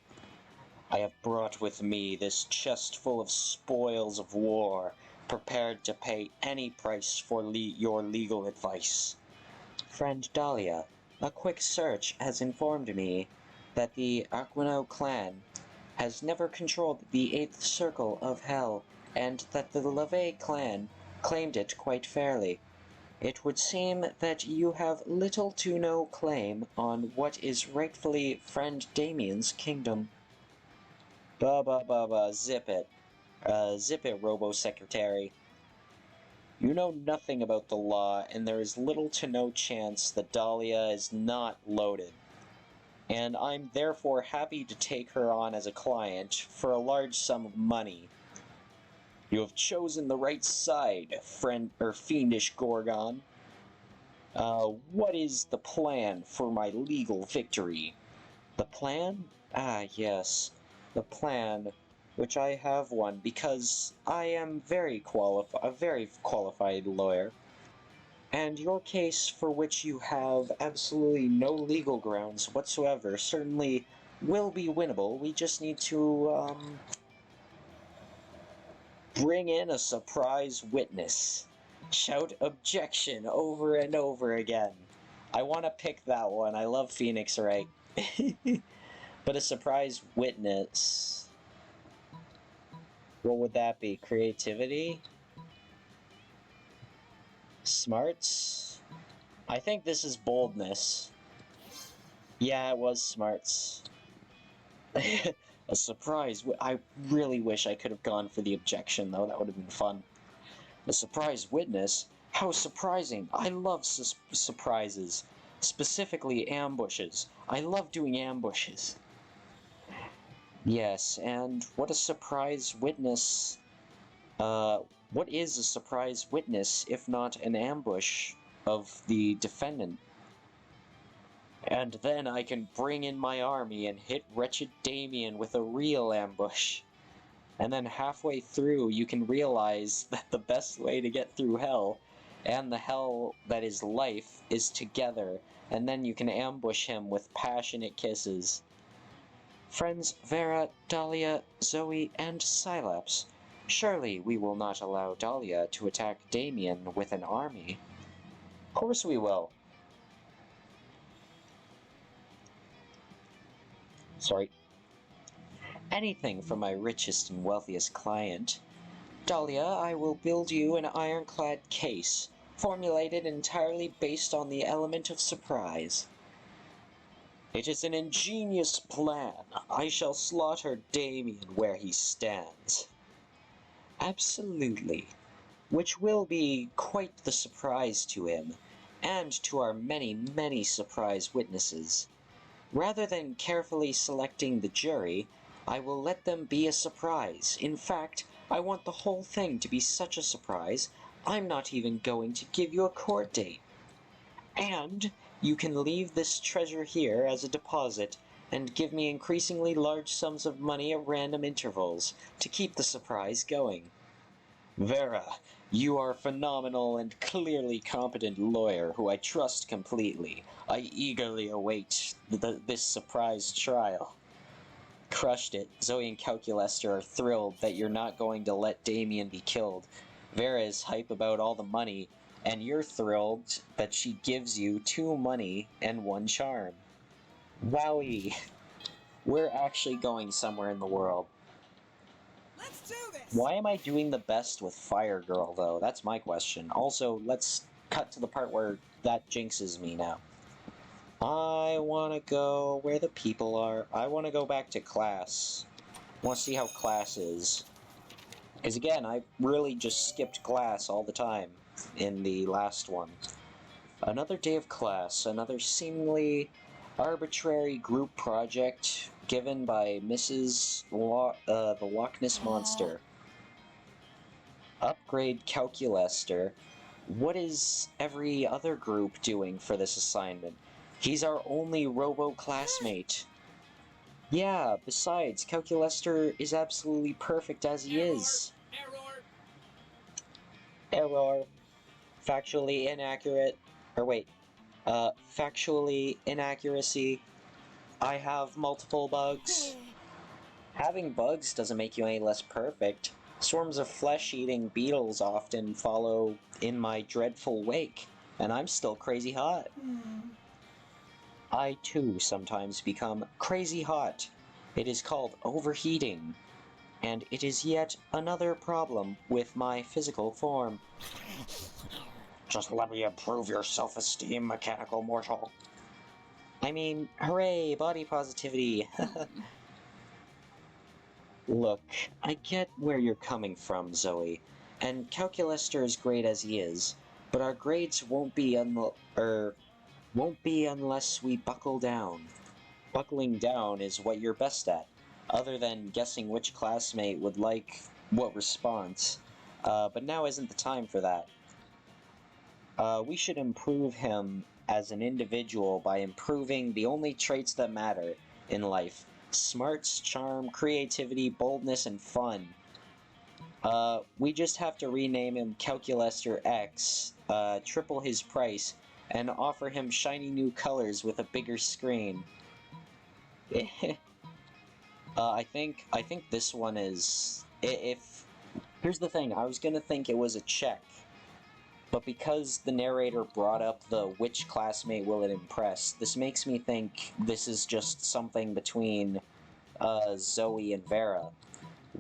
I have brought with me this chest full of spoils of war, prepared to pay any price for your legal advice. Friend Dahlia, a quick search has informed me that the Aquino clan has never controlled the Eighth Circle of Hell, and that the LeVay clan claimed it quite fairly. It would seem that you have little to no claim on what is rightfully friend Damien's kingdom. Zip it. Zip it, Robo-Secretary. You know nothing about the law, and there is little to no chance that Dahlia is not loaded. And I'm therefore happy to take her on as a client for a large sum of money. You have chosen the right side, fiendish Gorgon. What is the plan for my legal victory? The plan? Ah, yes, the plan, which I have one because I am a very qualified lawyer. And your case, for which you have absolutely no legal grounds whatsoever, certainly will be winnable. We just need to, bring in a surprise witness. Shout objection over and over again. I want to pick that one. I love Phoenix Wright. But a surprise witness. What would that be? Creativity? Smarts? I think this is boldness. Yeah, it was smarts. A surprise. I really wish I could have gone for the objection, though. That would have been fun. A surprise witness? How surprising. I love surprises. Specifically ambushes. I love doing ambushes. Yes, and what a surprise witness... what is a surprise witness if not an ambush of the defendant? And then I can bring in my army and hit wretched Damien with a real ambush. And then halfway through, you can realize that the best way to get through hell, and the hell that is life, is together, and then you can ambush him with passionate kisses. Friends Vera, Dahlia, Zoe, and Cylops, surely we will not allow Dahlia to attack Damien with an army. Of course we will. Sorry. Anything for my richest and wealthiest client. Dahlia, I will build you an ironclad case, formulated entirely based on the element of surprise. It is an ingenious plan. I shall slaughter Damien where he stands. Absolutely. Which will be quite the surprise to him, and to our many, many surprise witnesses. Rather than carefully selecting the jury, I will let them be a surprise. In fact, I want the whole thing to be such a surprise, I'm not even going to give you a court date. And you can leave this treasure here as a deposit and give me increasingly large sums of money at random intervals to keep the surprise going. Vera, you are a phenomenal and clearly competent lawyer who I trust completely. I eagerly await this surprise trial. Crushed it. Zoe and Calculester are thrilled that you're not going to let Damien be killed. Vera is hype about all the money, and you're thrilled that she gives you 2 money and 1 charm. Wowie. We're actually going somewhere in the world. Let's do this! Why am I doing the best with Fire Girl, though? That's my question. Also, let's cut to the part where that jinxes me now. I want to go where the people are. I want to go back to class. I want to see how class is. Because again, I really just skipped class all the time in the last one. Another day of class, another seemingly arbitrary group project given by Mrs. the Loch Ness Monster. Upgrade Calculester. What is every other group doing for this assignment? He's our only robo-classmate. Yeah, besides, Calculester is absolutely perfect as he is. Error. Factually inaccurate. Or wait. Factually inaccuracy. I have multiple bugs. Having bugs doesn't make you any less perfect. Swarms of flesh-eating beetles often follow in my dreadful wake, and I'm still crazy hot. I too sometimes become crazy hot. It is called overheating, and it is yet another problem with my physical form. Just let me improve your self-esteem, mechanical mortal. I mean, hooray, body positivity. Look, I get where you're coming from, Zoe, and Calculester is great as he is, but our grades won't be unless we buckle down. Buckling down is what you're best at, other than guessing which classmate would like what response. But now isn't the time for that. We should improve him as an individual by improving the only traits that matter in life. Smarts, charm, creativity, boldness, and fun. We just have to rename him Calculester X, triple his price, and offer him shiny new colors with a bigger screen. I think this one is... Here's the thing, I was gonna think it was a check, but because the narrator brought up the which classmate will it impress, this makes me think this is just something between Zoe and Vera,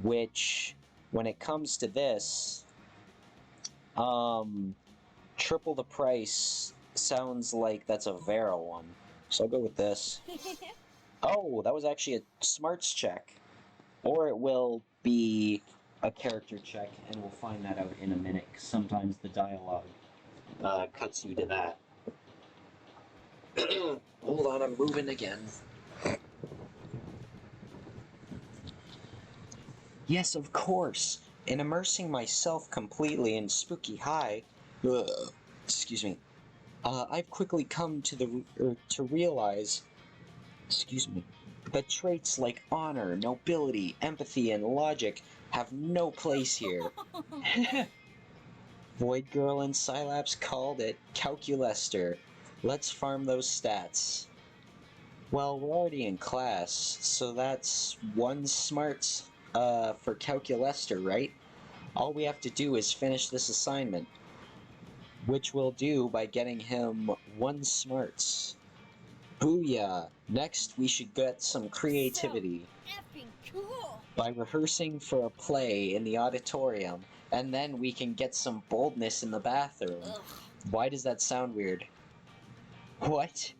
which, when it comes to this, triple the price sounds like that's a Vera one, so I'll go with this. Oh, that was actually a smarts check. Or it will be a character check, and we'll find that out in a minute. 'Cause sometimes the dialogue cuts you to that. Hold on, I'm moving again. Yes, of course. In immersing myself completely in Spooky High, excuse me, I've quickly come to realize, excuse me, that traits like honor, nobility, empathy, and logic have no place here. Void Girl and Scilabs called it Calculester. Let's farm those stats. Well, we're already in class, so that's one smarts for Calculester, right? All we have to do is finish this assignment, which we'll do by getting him one smarts. Booyah! Next, we should get some creativity. So effing cool. By rehearsing for a play in the auditorium, and then we can get some boldness in the bathroom. Ugh. Why does that sound weird? What?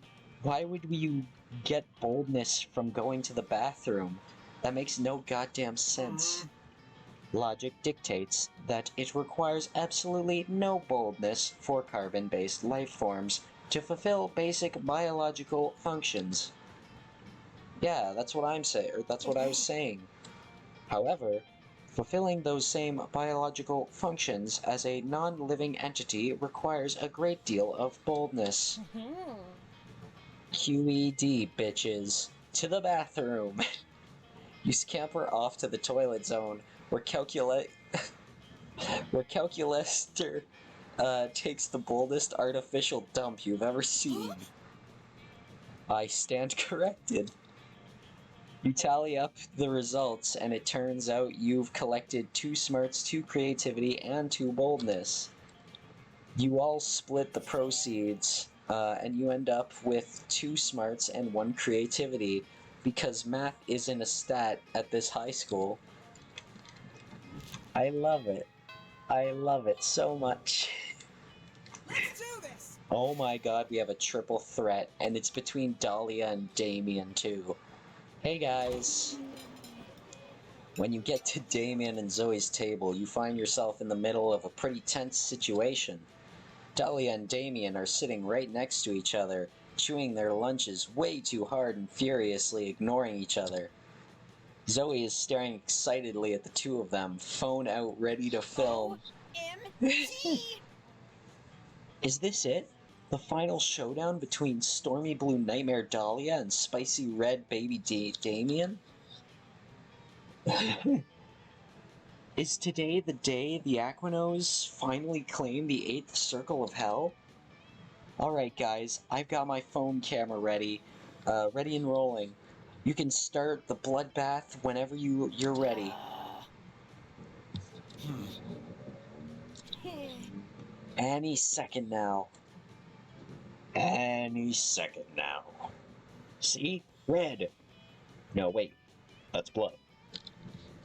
Why would you get boldness from going to the bathroom? That makes no goddamn sense. Logic dictates that it requires absolutely no boldness for carbon-based life forms to fulfill basic biological functions. Yeah, that's what I'm saying, or that's what I was saying. However, fulfilling those same biological functions as a non-living entity requires a great deal of boldness. QED, bitches. To the bathroom. You scamper off to the toilet zone, where Calculester takes the boldest artificial dump you've ever seen. I stand corrected. You tally up the results, and it turns out you've collected 2 smarts, 2 creativity, and 2 boldness. You all split the proceeds, and you end up with 2 smarts and 1 creativity, because math isn't a stat at this high school. I love it. I love it so much. Let's do this! Oh my god, we have a triple threat, and it's between Dahlia and Damien, too. Hey guys! When you get to Damien and Zoe's table, you find yourself in the middle of a pretty tense situation. Dahlia and Damien are sitting right next to each other, chewing their lunches way too hard and furiously ignoring each other. Zoe is staring excitedly at the two of them, phone out ready to film. OMG! Is this it? The final showdown between Stormy Blue Nightmare Dahlia and Spicy Red Baby Damien? Is today the day the Aquanos finally claim the 8th Circle of Hell? Alright guys, I've got my phone camera ready. Ready and rolling. You can start the bloodbath whenever you're ready. Any second now. Any second now. See? Red. No, wait. That's blood.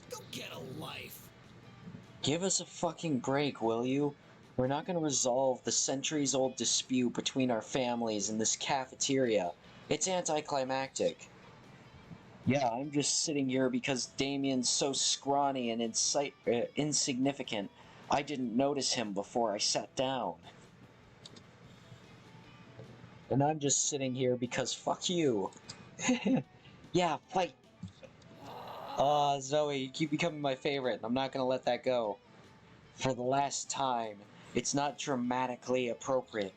Go get a life! Give us a fucking break, will you? We're not gonna resolve the centuries-old dispute between our families in this cafeteria. It's anticlimactic. Yeah, I'm just sitting here because Damien's so scrawny and insignificant. I didn't notice him before I sat down. And I'm just sitting here because fuck you. Yeah, fight! Zoe, you keep becoming my favorite, and I'm not gonna let that go. For the last time, it's not dramatically appropriate.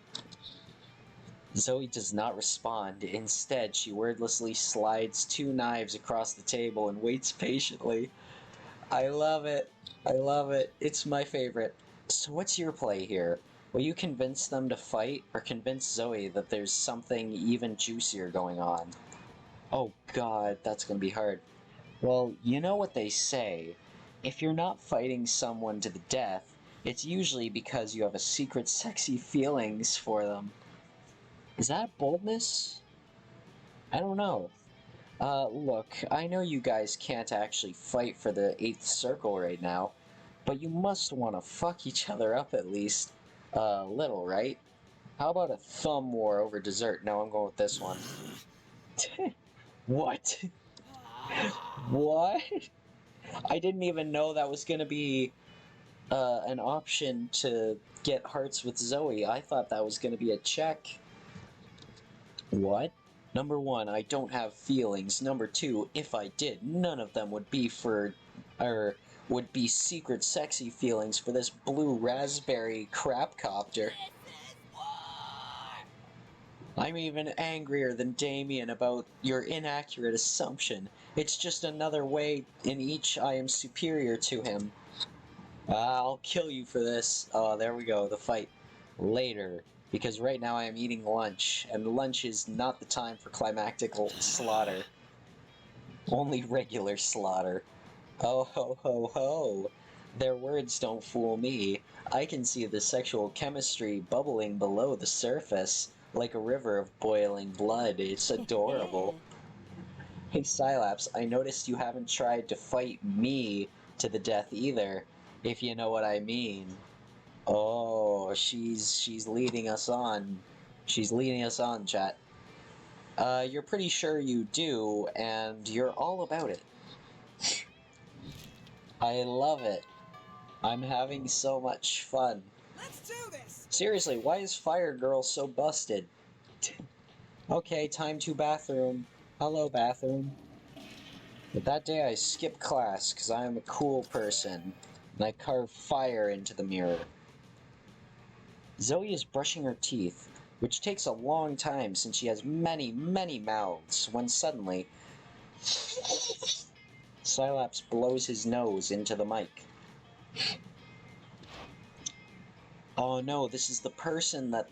Zoe does not respond. Instead, she wordlessly slides 2 knives across the table and waits patiently. I love it. I love it. It's my favorite. So what's your play here? Will you convince them to fight, or convince Zoe that there's something even juicier going on? Oh god, that's gonna be hard. Well, you know what they say. If you're not fighting someone to the death, it's usually because you have a secret sexy feelings for them. Is that boldness? I don't know. Look, I know you guys can't actually fight for the 8th circle right now, but you must want to fuck each other up at least a little, right? How about a thumb war over dessert? No, I'm going with this one. What? What? I didn't even know that was gonna be an option to get hearts with Zoe. I thought that was gonna be a check. What? Number one, I don't have feelings. Number two, if I did, none of them would be or would be secret sexy feelings for this blue raspberry crapcopter. This is war! I'm even angrier than Damien about your inaccurate assumption. It's just another way in each I am superior to him. I'll kill you for this. Oh, there we go, the fight. Later. Because right now I am eating lunch, and lunch is not the time for climactic slaughter. Only regular slaughter. Oh ho ho ho! Their words don't fool me. I can see the sexual chemistry bubbling below the surface, like a river of boiling blood. It's adorable. Hey Cylaps, I noticed you haven't tried to fight me to the death either, if you know what I mean. Oh, she's leading us on. She's leading us on, chat. You're pretty sure you do, and you're all about it. I love it. I'm having so much fun. Let's do this. Seriously, why is Fire Girl so busted? Okay, time to bathroom. Hello, bathroom. But that day I skipped class because I am a cool person, and I carved fire into the mirror. Zoe is brushing her teeth, which takes a long time since she has many, many mouths, when suddenly Cylaps blows his nose into the mic. Oh no, this is the person that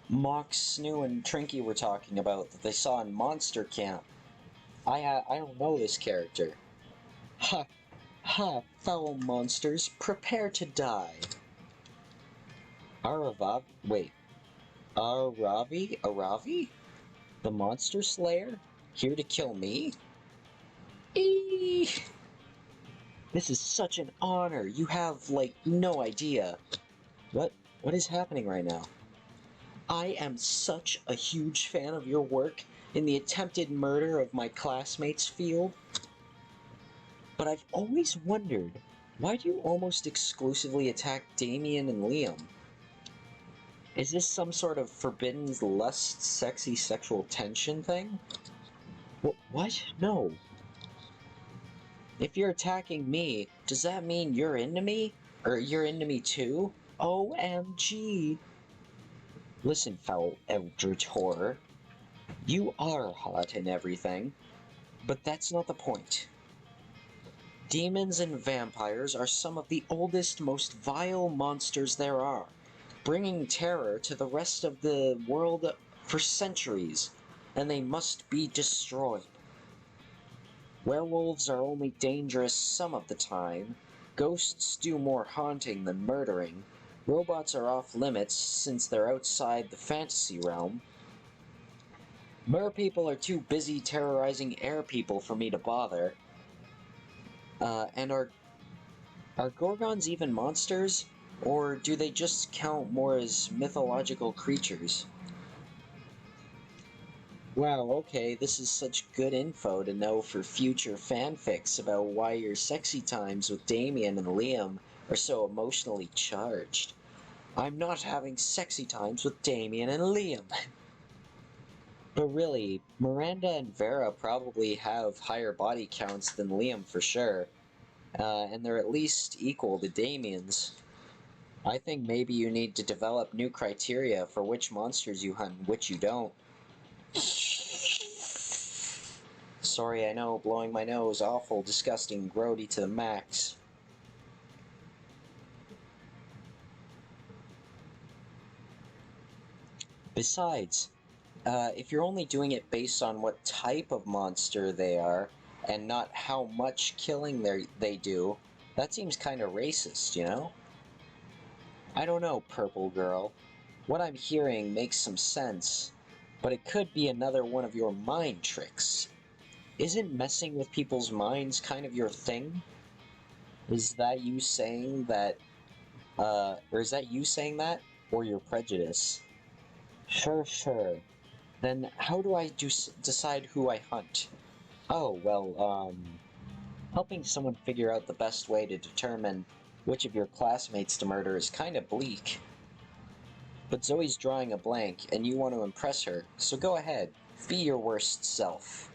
Mox, Snoo, and Trinky were talking about that they saw in Monster Camp. I don't know this character. Ha! Ha! Foul monsters, prepare to die. Aravi? The Monster Slayer? Here to kill me? Eee! This is such an honor. You have, like, no idea. What is happening right now? I am such a huge fan of your work in the attempted murder of my classmates field. But I've always wondered, why do you almost exclusively attack Damien and Liam? Is this some sort of forbidden lust, sexy sexual tension thing? What? No. If you're attacking me, does that mean you're into me? Or you're into me too? OMG. Listen, foul eldritch horror. You are hot and everything, but that's not the point. Demons and vampires are some of the oldest, most vile monsters there are, bringing terror to the rest of the world for centuries, and they must be destroyed. Werewolves are only dangerous some of the time. Ghosts do more haunting than murdering. Robots are off limits since they're outside the fantasy realm. Merpeople are too busy terrorizing air people for me to bother. And are Gorgons even monsters? Or do they just count more as mythological creatures? Wow, okay, this is such good info to know for future fanfics about why your sexy times with Damien and Liam are so emotionally charged. I'm not having sexy times with Damien and Liam. But really, Miranda and Vera probably have higher body counts than Liam for sure. And they're at least equal to Damien's. I think maybe you need to develop new criteria for which monsters you hunt and which you don't. Sorry, I know, blowing my nose, awful, disgusting, grody to the max. Besides, if you're only doing it based on what type of monster they are, and not how much killing they do, that seems kind of racist, you know? I don't know, Purple Girl. What I'm hearing makes some sense, but it could be another one of your mind tricks. Isn't messing with people's minds kind of your thing? Is that you saying that, or is that you saying that, or your prejudice? Sure. Then how do I decide who I hunt? Oh, well, Helping someone figure out the best way to determine which of your classmates to murder is kinda bleak. But Zoe's drawing a blank, and you want to impress her, so go ahead, be your worst self.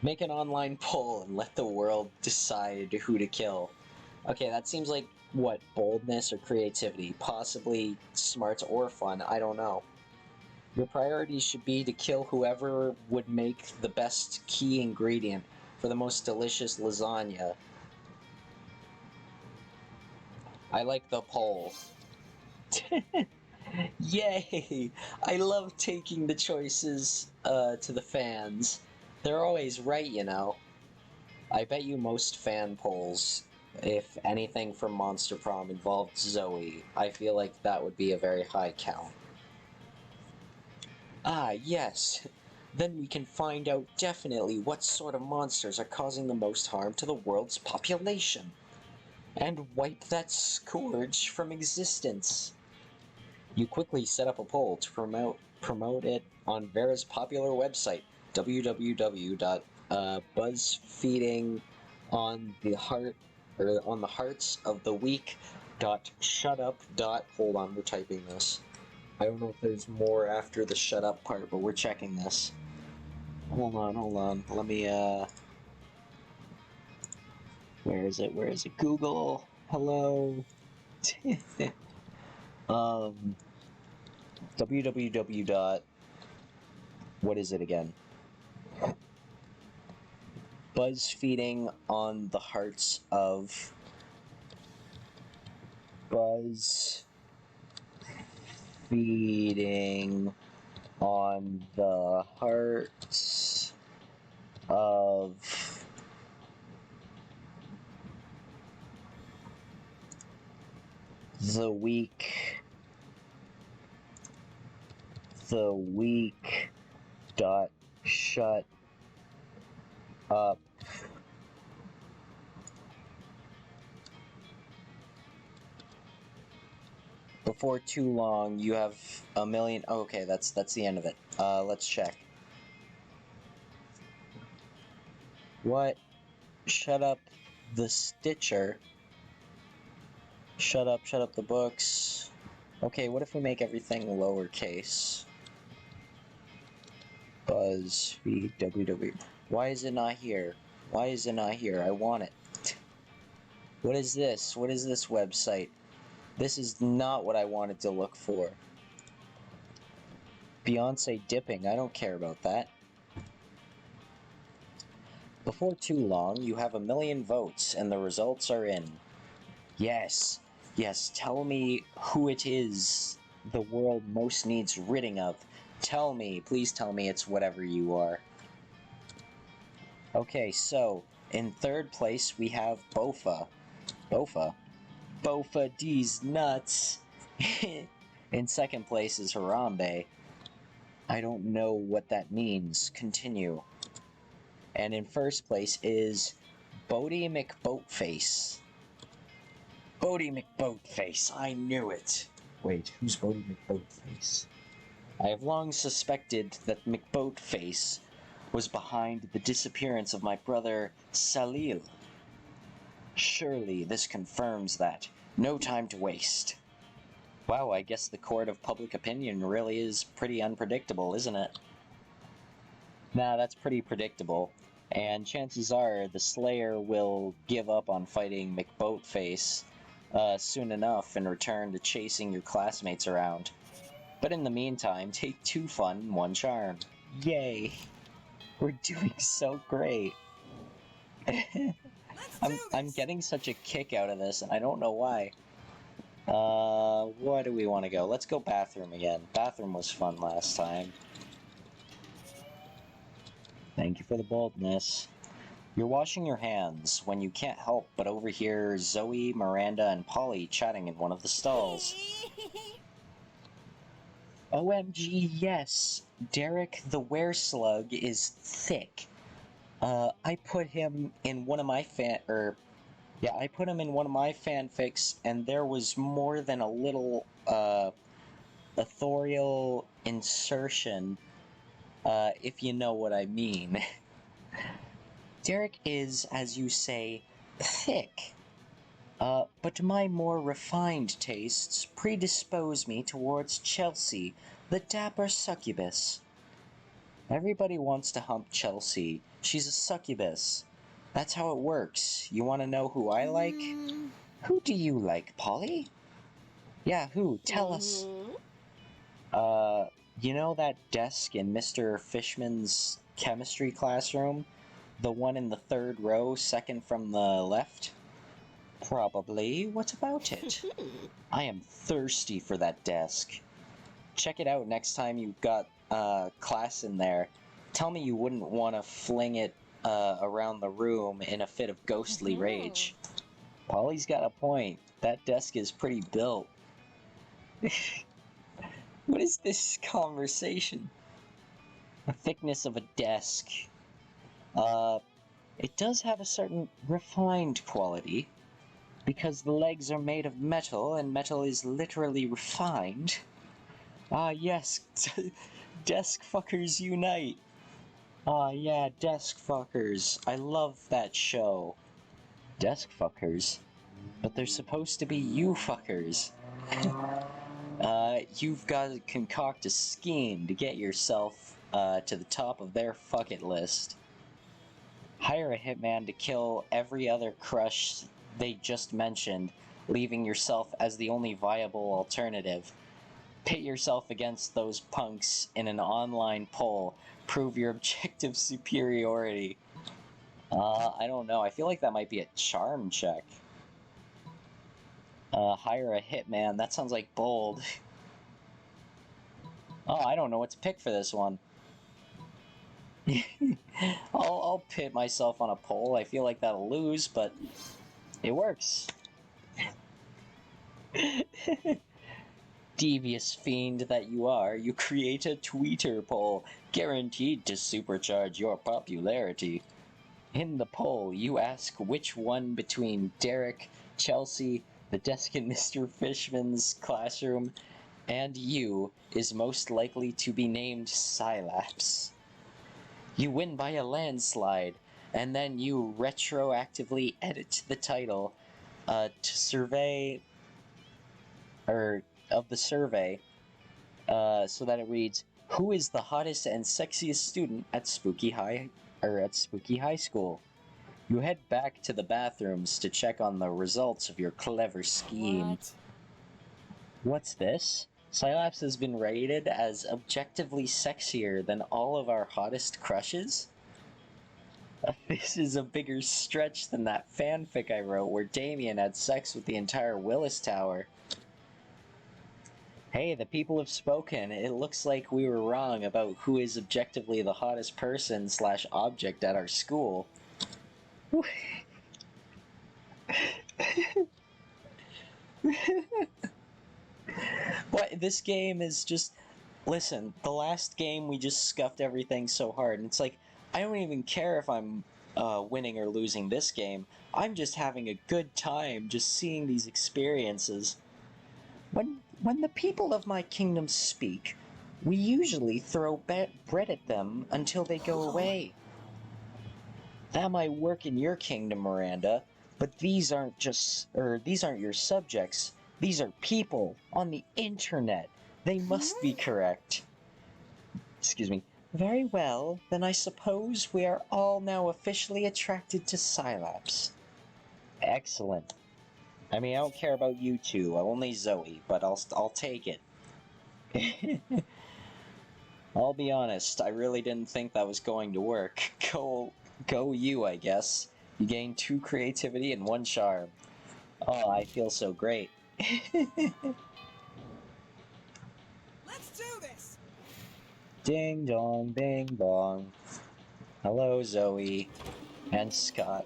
Make an online poll and let the world decide who to kill. Okay, that seems like, what, boldness or creativity? Possibly smart or fun, I don't know. Your priorities should be to kill whoever would make the best key ingredient for the most delicious lasagna. I like the poll. Yay! I love taking the choices to the fans. They're always right, you know. I bet you most fan polls, if anything from Monster Prom involved Zoe, I feel like that would be a very high count. Ah, yes. Then we can find out definitely what sort of monsters are causing the most harm to the world's population. And wipe that scourge from existence. You quickly set up a poll to promote it on Vera's popular website, www.buzzfeeding on the hearts of the week. Hold on, we're typing this. I don't know if there's more after the shut up part, but we're checking this. Hold on. Let me, where is it? Google. Hello. www. What is it again? Buzzfeeding on the hearts of. Buzzfeeding on the hearts of the week. Shut up. Before too long, you have a million. Oh, okay, that's the end of it. Let's check. What? Shut up the Stitcher. Shut up the books. Okay, what if we make everything lowercase? BuzzFeed www. Why is it not here? I want it. What is this? What is this website? This is not what I wanted to look for. Beyonce dipping. I don't care about that. Before too long, you have 1 million votes, and the results are in. Yes, tell me who it is the world most needs ridding of. Tell me, please tell me it's whatever you are. Okay, so, in third place we have Bofa. Bofa D's nuts. In second place is Harambe. I don't know what that means. Continue. And in first place is Bodie McBoatface. Bodie McBoatface, I knew it. Wait, who's Bodie McBoatface? I have long suspected that McBoatface was behind the disappearance of my brother Salil. Surely this confirms that. No time to waste. Wow, I guess the court of public opinion really is pretty unpredictable, isn't it? Nah, that's pretty predictable. And chances are the Slayer will give up on fighting McBoatface soon enough and return to chasing your classmates around. But in the meantime, take 2 fun, 1 charm. Yay! We're doing so great. I'm getting such a kick out of this, and I don't know why. Where do we want to go? Let's go bathroom again. Bathroom was fun last time. Thank you for the boldness. You're washing your hands when you can't help but overhear Zoe, Miranda, and Polly chatting in one of the stalls. OMG, yes! Derek the Wereslug is thick. I put him in one of my fanfics, and there was more than a little, authorial insertion, if you know what I mean. Derek is, as you say, thick. But my more refined tastes predispose me towards Chelsea, the dapper succubus. Everybody wants to hump Chelsea. She's a succubus. That's how it works. You want to know who I like? Who do you like, Polly? Yeah, who? Tell us. You know that desk in Mr. Fishman's chemistry classroom? The one in the third row, second from the left? Probably. What about it? I am thirsty for that desk. Check it out next time you've got class in there. Tell me you wouldn't want to fling it around the room in a fit of ghostly rage. Polly's got a point. That desk is pretty built. What is this conversation? The thickness of a desk. It does have a certain refined quality, because the legs are made of metal, and metal is literally refined. Ah, yes, desk fuckers unite. Ah, yeah, desk fuckers. I love that show. Desk fuckers? But they're supposed to be you fuckers. You've got to concoct a scheme to get yourself to the top of their fuck it list. Hire a hitman to kill every other crush they just mentioned, leaving yourself as the only viable alternative. Pit yourself against those punks in an online poll. Prove your objective superiority. I don't know. I feel like that might be a charm check. Hire a hitman. That sounds like bold. Oh, I don't know what to pick for this one. I'll pit myself on a poll. I feel like that'll lose, but it works. Devious fiend that you are, you create a Twitter poll, guaranteed to supercharge your popularity. In the poll, you ask which one between Derek, Chelsea, the desk in Mr. Fishman's classroom, and you is most likely to be named Sylaps. You win by a landslide, and then you retroactively edit the title to survey, of the survey, so that it reads, "Who is the hottest and sexiest student at Spooky High School?" You head back to the bathrooms to check on the results of your clever scheme. What? What's this? Sylaps has been rated as objectively sexier than all of our hottest crushes? This is a bigger stretch than that fanfic I wrote where Damien had sex with the entire Willis Tower. Hey, the people have spoken. It looks like we were wrong about who is objectively the hottest person / object at our school. What? This game is just... Listen, the last game we just scuffed everything so hard, and it's like, I don't even care if I'm winning or losing this game. I'm just having a good time just seeing these experiences. When the people of my kingdom speak, we usually throw bread at them until they go away. That might work in your kingdom, Miranda, but these aren't your subjects. These are people on the internet. They must be correct. Excuse me. Very well, then I suppose we are all now officially attracted to Sylaps. Excellent. I mean, I don't care about you two, only Zoe, but I'll take it. I'll be honest, I really didn't think that was going to work. Go you, I guess. You gain 2 creativity and 1 charm. Oh, I feel so great. Let's do this. Ding dong, bing bong. Hello, Zoe. And Scott.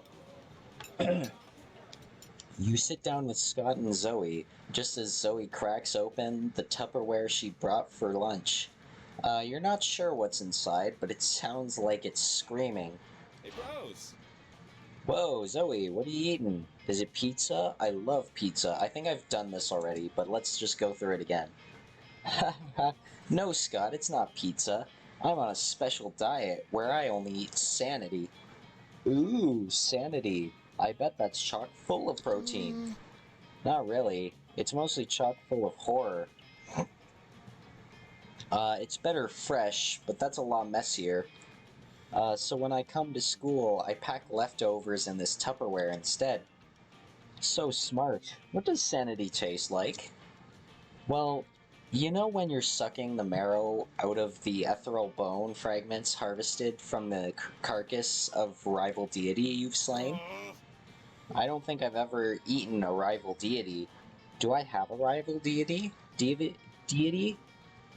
You sit down with Scott and Zoe, just as Zoe cracks open the Tupperware she brought for lunch. You're not sure what's inside, but it sounds like it's screaming. Hey, bros. Whoa, Zoe, what are you eating? Is it pizza? I love pizza. I think I've done this already, but let's just go through it again. No, Scott, it's not pizza. I'm on a special diet where I only eat sanity. Ooh, sanity. I bet that's chock full of protein. Not really. It's mostly chock full of horror. It's better fresh, but that's a lot messier. So when I come to school, I pack leftovers in this Tupperware instead. So smart. What does sanity taste like? Well, you know when you're sucking the marrow out of the ethereal bone fragments harvested from the carcass of rival deity you've slain? I don't think I've ever eaten a rival deity. Do I have a rival deity? Deity?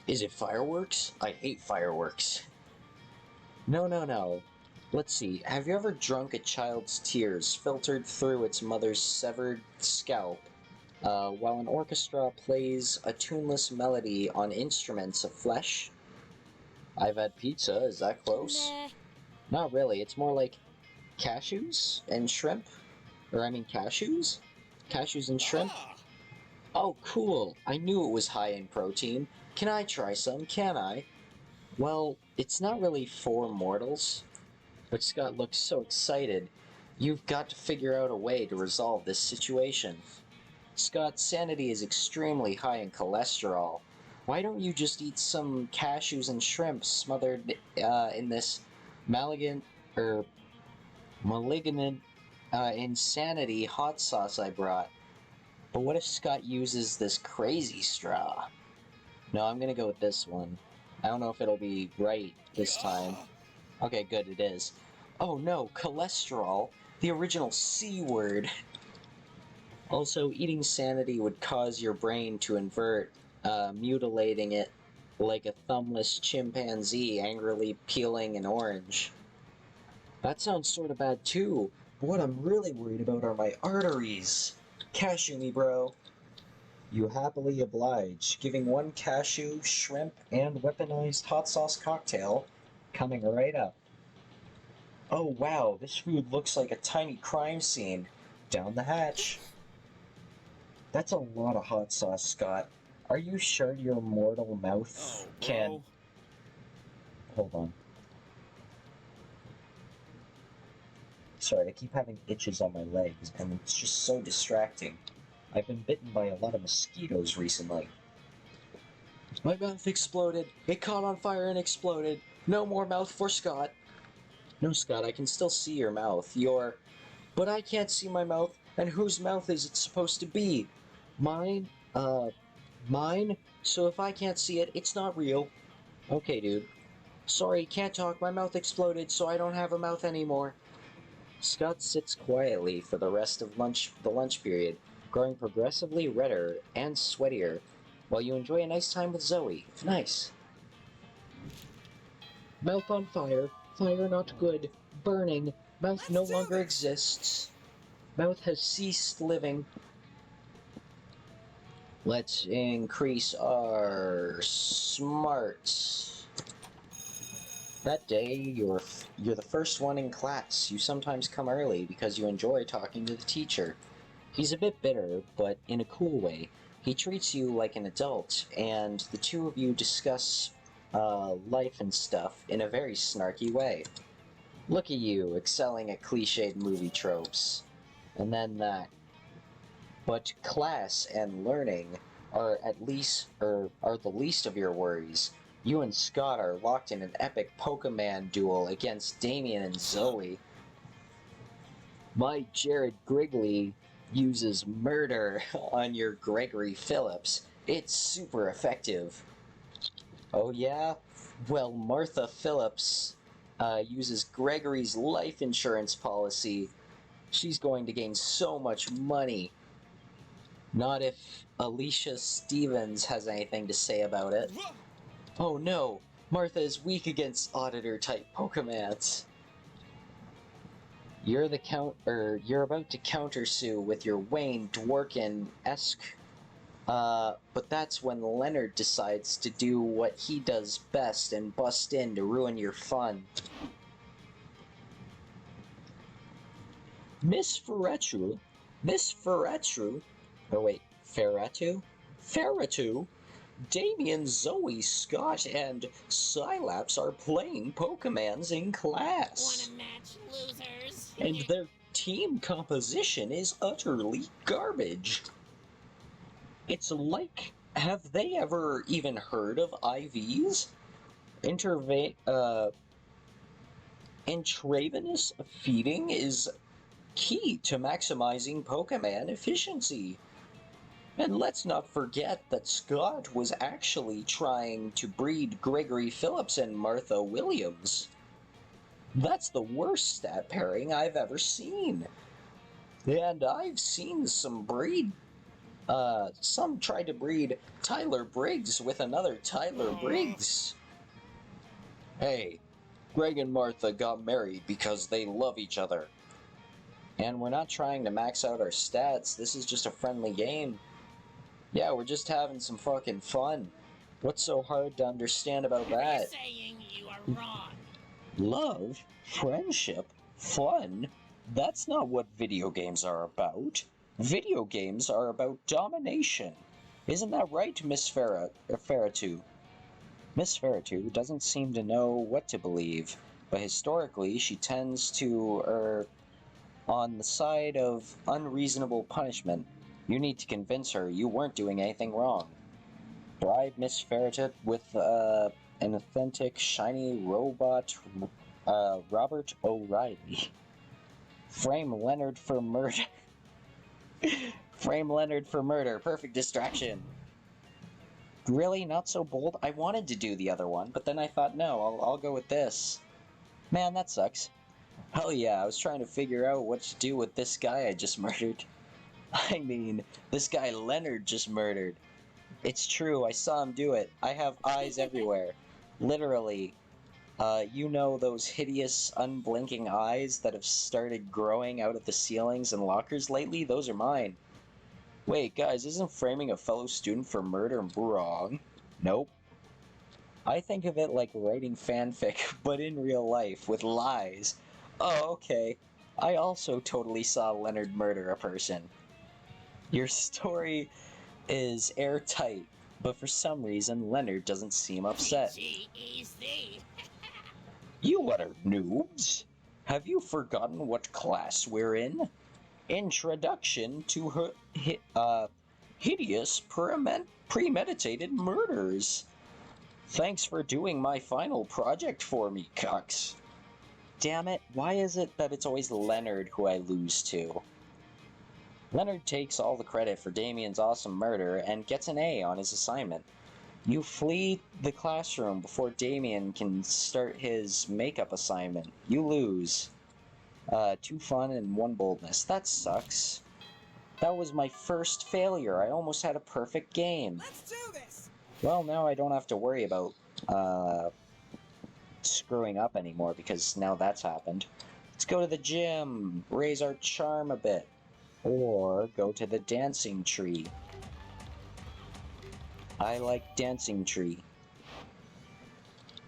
Is it fireworks? I hate fireworks. No, no, no. Let's see. Have you ever drunk a child's tears filtered through its mother's severed scalp while an orchestra plays a tuneless melody on instruments of flesh? I've had pizza. Is that close? Nah. Not really. It's more like cashews and shrimp. Or, I mean, cashews? Cashews and shrimp? Oh, cool. I knew it was high in protein. Can I try some? Can I? Well, it's not really for mortals. But Scott looks so excited. You've got to figure out a way to resolve this situation. Scott, sanity is extremely high in cholesterol. Why don't you just eat some cashews and shrimp smothered in this malignant or malignant insanity hot sauce I brought? But what if Scott uses this crazy straw? No, I'm gonna go with this one. I don't know if it'll be right this time. Okay, good, it is. Oh no, cholesterol! The original C word! Also, eating sanity would cause your brain to invert, mutilating it like a thumbless chimpanzee angrily peeling an orange. That sounds sort of bad too, but what I'm really worried about are my arteries. Cashew me, bro. You happily oblige, giving one cashew, shrimp, and weaponized hot sauce cocktail coming right up. Oh wow, this food looks like a tiny crime scene. Down the hatch. That's a lot of hot sauce, Scott. Are you sure your mortal mouth can... Hold on. Sorry, I keep having itches on my legs, and it's just so distracting. I've been bitten by a lot of mosquitoes recently. My mouth exploded. It caught on fire and exploded. No more mouth for Scott. No, Scott, I can still see your mouth. But I can't see my mouth, and whose mouth is it supposed to be? Mine? Mine? So if I can't see it, it's not real. Okay, dude. Sorry, can't talk. My mouth exploded, so I don't have a mouth anymore. Scott sits quietly for the rest of the lunch period, growing progressively redder and sweatier, while you enjoy a nice time with Zoe. Nice. Mouth on fire. Fire not good. Burning. Mouth no longer exists. Mouth has ceased living. Let's increase our smarts. That day, you're the first one in class. You sometimes come early because you enjoy talking to the teacher. He's a bit bitter, but in a cool way. He treats you like an adult, and the two of you discuss life and stuff in a very snarky way. Look at you, excelling at cliched movie tropes. And then that. But class and learning are the least of your worries. You and Scott are locked in an epic Pokemon duel against Damien and Zoe. My Jared Grigley uses murder on your Gregory Phillips. It's super effective. Oh yeah? Well, Martha Phillips uses Gregory's life insurance policy. She's going to gain so much money. Not if Alicia Stevens has anything to say about it. Oh no, Martha is weak against auditor-type Pokemons. You're about to countersue with your Wayne Dworkin-esque. But that's when Leonard decides to do what he does best and bust in to ruin your fun. Miss Ferretu? Oh wait, Ferretu? Damien, Zoe, Scott, and Cylaps are playing Pokemons in class. Wanna match, losers? And their team composition is utterly garbage. It's like, have they ever even heard of IVs? Intravenous feeding is key to maximizing Pokemon efficiency. And let's not forget that Scott was actually trying to breed Gregory Phillips and Martha Williams. That's the worst stat pairing I've ever seen. And I've seen some try to breed Tyler Briggs with another Tyler Briggs. Hey, Greg and Martha got married because they love each other. And we're not trying to max out our stats, this is just a friendly game. Yeah, we're just having some fucking fun. What's so hard to understand about that? You're saying you are wrong. Love, friendship, fun? That's not what video games are about. Video games are about domination. Isn't that right, Miss Ferritu? Miss Ferritu doesn't seem to know what to believe, but historically she tends to err on the side of unreasonable punishment. You need to convince her you weren't doing anything wrong. Bribe Miss Ferritu with an authentic, shiny robot, Robert O'Reilly. Frame Leonard for murder. Frame Leonard for murder. Perfect distraction. Really? Not so bold? I wanted to do the other one, but then I thought, no, I'll go with this. Man, that sucks. Hell yeah, I was trying to figure out what to do with this guy I just murdered. I mean, this guy Leonard just murdered. It's true, I saw him do it. I have eyes everywhere. Literally. You know those hideous, unblinking eyes that have started growing out of the ceilings and lockers lately? Those are mine. Wait, guys, isn't framing a fellow student for murder wrong? Nope. I think of it like writing fanfic, but in real life, with lies. Oh, okay. I also totally saw Leonard murder a person. Your story is airtight, but for some reason, Leonard doesn't seem upset. G-E-C. You utter noobs! Have you forgotten what class we're in? Introduction to hideous premeditated murders. Thanks for doing my final project for me, Cox. Damn it, why is it that it's always Leonard who I lose to? Leonard takes all the credit for Damien's awesome murder and gets an A on his assignment. You flee the classroom before Damien can start his makeup assignment. You lose. 2 fun and 1 boldness. That sucks. That was my first failure. I almost had a perfect game. Let's do this. Well, now I don't have to worry about screwing up anymore because now that's happened. Let's go to the gym, raise our charm a bit, or go to the dancing tree. I like dancing tree.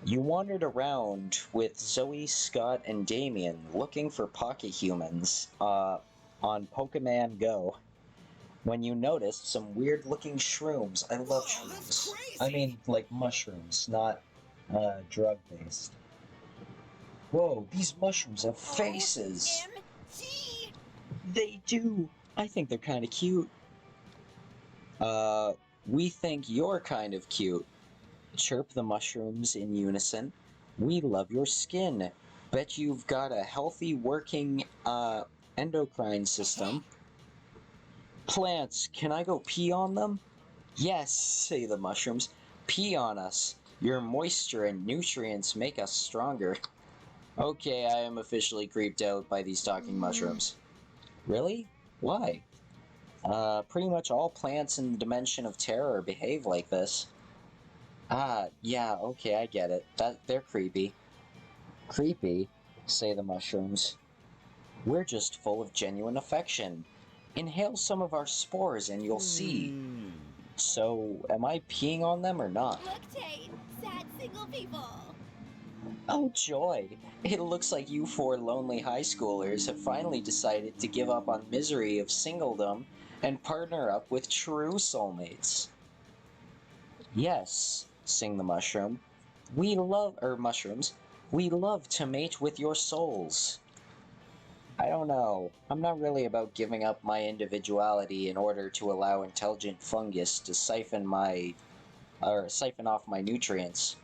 You wandered around with Zoe, Scott, and Damien looking for pocket humans on Pokemon Go when you noticed some weird-looking shrooms. I love Whoa, that's shrooms. crazy. I mean, like mushrooms, not drug-based. Whoa, these mushrooms have faces! OMG. They do! I think they're kind of cute. We think you're kind of cute. Chirp the mushrooms in unison. We love your skin. Bet you've got a healthy working endocrine system. Plants, can I go pee on them? Yes, say the mushrooms. Pee on us. Your moisture and nutrients make us stronger. Okay, I am officially creeped out by these talking mushrooms. Really? Why? Pretty much all plants in the Dimension of Terror behave like this. Ah, yeah, okay, I get it. They're creepy. Creepy, say the mushrooms. We're just full of genuine affection. Inhale some of our spores and you'll see. So, am I peeing on them or not? Look, Tate. Sad single people. Oh joy! It looks like you 4 lonely high schoolers have finally decided to give up on misery of singledom and partner up with true soulmates. Yes, sing the mushroom. We love, mushrooms. We love to mate with your souls. I don't know. I'm not really about giving up my individuality in order to allow intelligent fungus to siphon off my nutrients.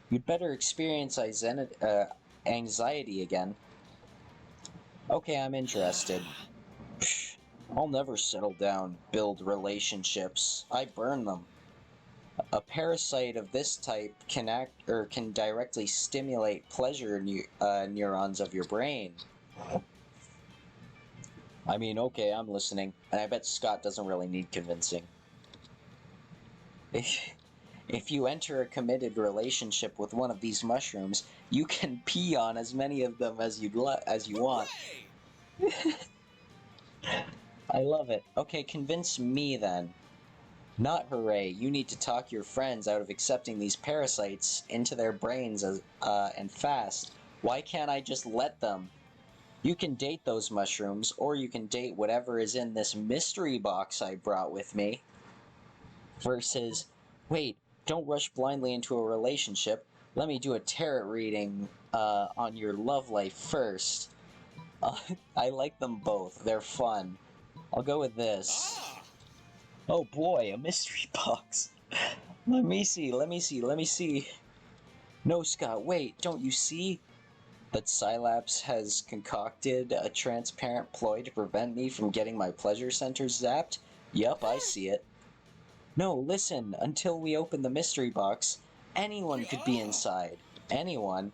You'd better experience anxiety again. Okay, I'm interested. Psh, I'll never settle down, build relationships. I burn them. A parasite of this type can directly stimulate pleasure neurons of your brain. I mean, okay, I'm listening, and I bet Scott doesn't really need convincing. If you enter a committed relationship with one of these mushrooms, you can pee on as many of them as you want. I love it. Okay, convince me then. Not hooray, you need to talk your friends out of accepting these parasites into their brains and fast. Why can't I just let them? You can date those mushrooms, or you can date whatever is in this mystery box I brought with me. Versus, wait, don't rush blindly into a relationship. Let me do a tarot reading on your love life first. I like them both. They're fun. I'll go with this. Oh boy, a mystery box. Let me see. No, Scott, wait, don't you see that Scilabs has concocted a transparent ploy to prevent me from getting my pleasure centers zapped? Yup, I see it. No, listen, until we open the mystery box, anyone could be inside. Anyone.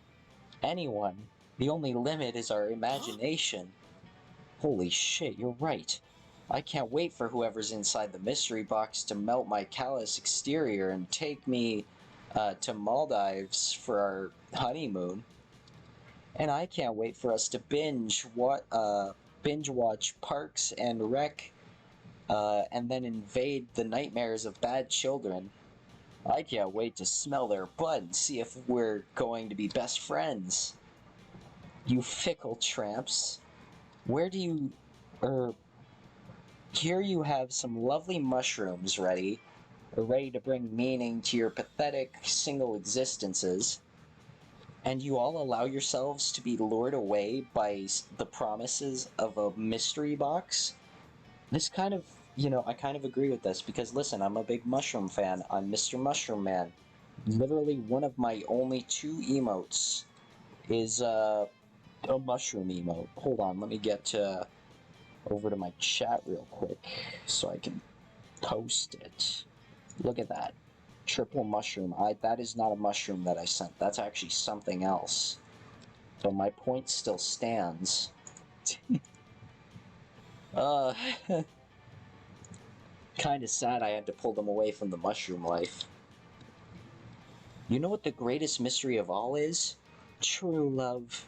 The only limit is our imagination. Holy shit, you're right. I can't wait for whoever's inside the mystery box to melt my callous exterior and take me to Maldives for our honeymoon. And I can't wait for us to binge watch Parks and Rec and then invade the nightmares of bad children. I can't wait to smell their butt and see if we're going to be best friends. You fickle tramps. Where do you... Here you have some lovely mushrooms ready to bring meaning to your pathetic single existences, and you all allow yourselves to be lured away by the promises of a mystery box? This kind of, I kind of agree with this, because listen, I'm a big mushroom fan. I'm Mr. Mushroom Man. Literally one of my only 2 emotes is a mushroom emote. Hold on, let me get over to my chat real quick so I can post it. Look at that. Triple mushroom. That is not a mushroom that I sent. That's actually something else. But my point still stands. Kinda sad I had to pull them away from the mushroom life. You know what the greatest mystery of all is? True love.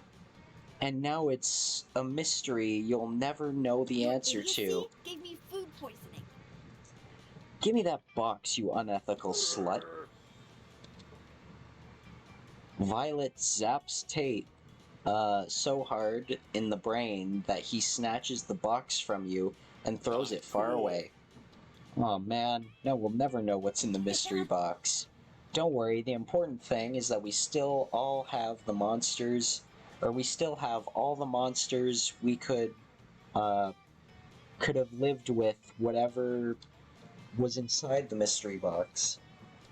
And now it's a mystery you'll never know the answer Idiocy to. gave me food poisoning. Give me that box, you unethical slut. Violet zaps Tate so hard in the brain that he snatches the box from you and throws it far away. Aw, man, now we'll never know what's in the mystery box. Don't worry, the important thing is that we still have all the monsters we could have lived with whatever was inside the mystery box.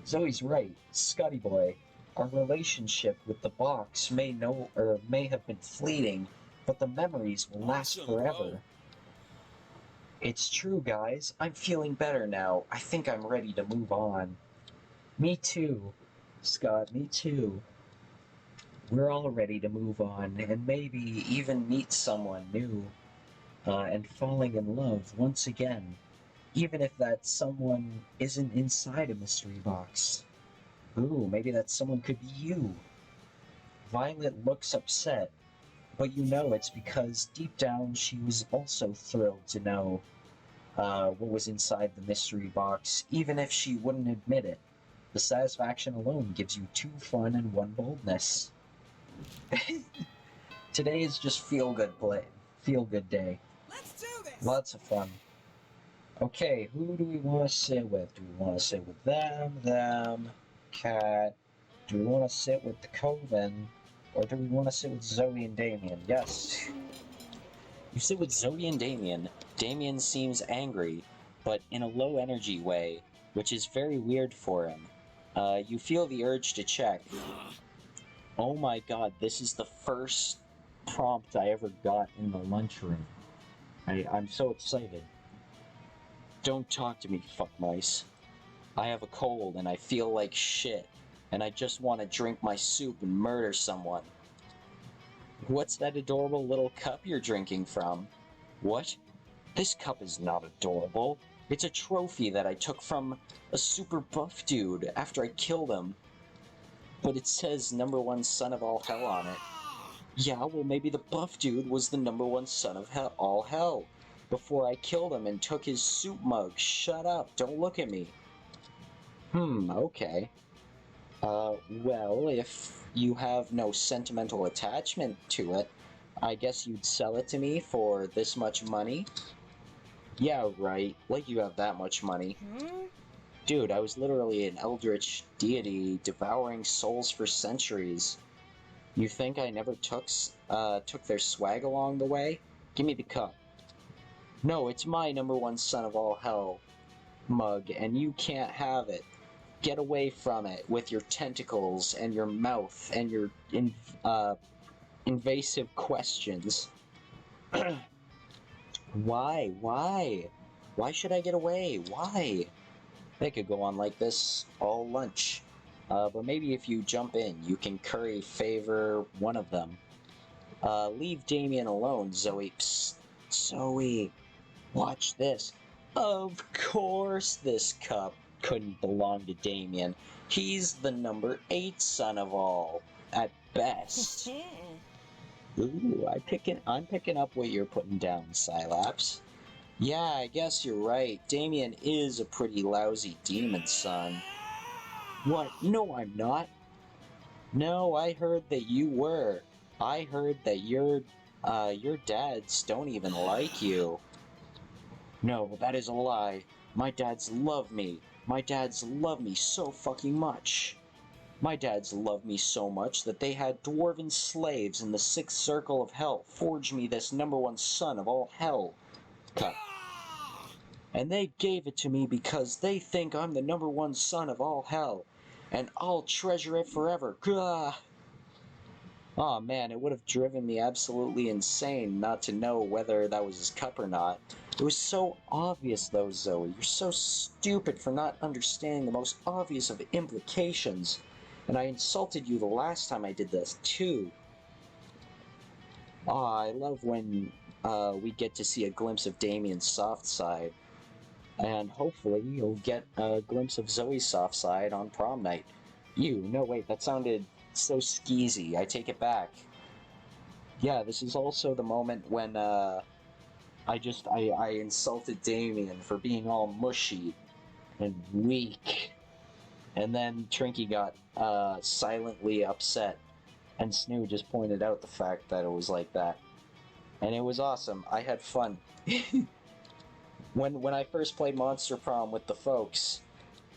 Zoe's right, Scotty boy. Our relationship with the box may have been fleeting, but the memories will last forever. It's true, guys. I'm feeling better now. I think I'm ready to move on. Me too, Scott, me too. We're all ready to move on, and maybe even meet someone new, and falling in love once again, even if that someone isn't inside a mystery box. Ooh, maybe that someone could be you. Violet looks upset, but you know it's because deep down she was also thrilled to know what was inside the mystery box, even if she wouldn't admit it. The satisfaction alone gives you 2 fun and 1 boldness. Today is just feel good day. Let's do this. Lots of fun. Okay, who do we want to sit with? Do we want to sit with them, Cat? Do we want to sit with the Coven? Or do we want to sit with Zoe and Damien? Yes. You sit with Zoe and Damien. Damien seems angry, but in a low energy way, which is very weird for him. You feel the urge to check. Oh my god, this is the first prompt I ever got in the lunchroom. I'm so excited. Don't talk to me, fuck mice. I have a cold and I feel like shit, and I just want to drink my soup and murder someone. What's that adorable little cup you're drinking from? What? This cup is not adorable. It's a trophy that I took from a super buff dude after I killed him. But it says #1 son of all hell on it. Yeah, well maybe the buff dude was the #1 son of all hell. Before I killed him and took his soup mug. Shut up, don't look at me. Okay. Well, if you have no sentimental attachment to it, I guess you'd sell it to me for this much money? Yeah, right. Like you have that much money. Dude, I was literally an eldritch deity devouring souls for centuries. You think I never took their swag along the way? Give me the cup. No, it's my #1 son of all hell mug, and you can't have it. Get away from it with your tentacles and your mouth and your invasive questions. Why? Why? Why should I get away? Why? They could go on like this all lunch. But maybe if you jump in, you can curry favor one of them. Leave Damien alone, Zoe. Psst. Zoe, watch this. Of course this cup couldn't belong to Damien. He's the #8 son of all, at best. Ooh, I'm picking up what you're putting down, Cylaps. Yeah, I guess you're right. Damien is a pretty lousy demon son. What? No, I'm not. No, I heard that you were. I heard that your dads don't even like you. No, that is a lie. My dads love me. My dads love me so fucking much. My dads love me so much that they had dwarven slaves in the 6th circle of hell forge me this #1 son of all hell cup. And they gave it to me because they think I'm the #1 son of all hell, and I'll treasure it forever. Gah! Aw, man, it would have driven me absolutely insane not to know whether that was his cup or not. It was so obvious, though, Zoe. You're so stupid for not understanding the most obvious of implications. And I insulted you the last time I did this, too. Aw, I love when we get to see a glimpse of Damien's soft side. And hopefully you'll get a glimpse of Zoe's soft side on prom night. No wait, that sounded so skeezy. I take it back. Yeah, this is also the moment when I insulted Damien for being all mushy and weak. And then Trinky got silently upset, and Snoo just pointed out the fact that it was like that. And it was awesome. I had fun. When I first played Monster Prom with the folks,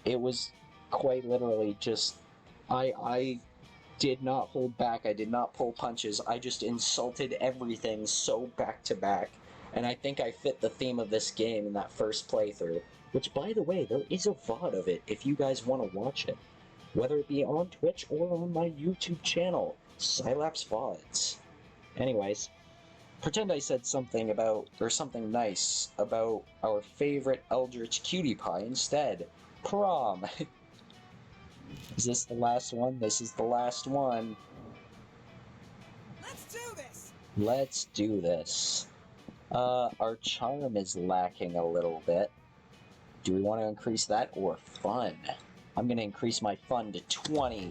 it was quite literally just I did not hold back. I did not pull punches. I just insulted everything so back to back. And I think I fit the theme of this game in that first playthrough. Which, by the way, there is a VOD of it if you guys want to watch it. Whether it be on Twitch or on my YouTube channel, Cylaps VODs. Anyways, pretend I said something nice about our favorite Eldritch Cutie Pie instead. Prom! Is this the last one? This is the last one. Let's do this! Let's do this. Our charm is lacking a little bit. Do we want to increase that or fun? I'm gonna increase my fun to 20.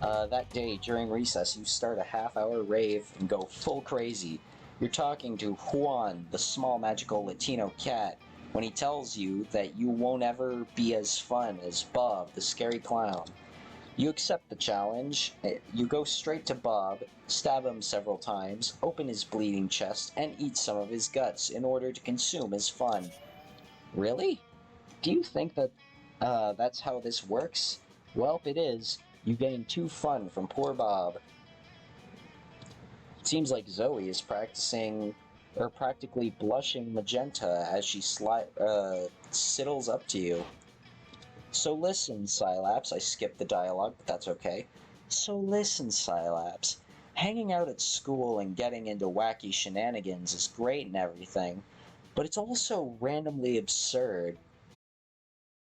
That day, during recess, you start a half-hour rave and go full crazy. You're talking to Juan, the small magical Latino cat, when he tells you that you won't ever be as fun as Bob, the scary clown. You accept the challenge. You go straight to Bob, stab him several times, open his bleeding chest, and eat some of his guts in order to consume his fun. Really? Do you think that that's how this works? Well, if it is, you gain 2 fun from poor Bob. It seems like Zoe is practically blushing magenta as she sidles up to you. So listen, Cylaps, I skipped the dialogue, but that's okay. So listen, Cylaps, hanging out at school and getting into wacky shenanigans is great and everything, but it's also randomly absurd.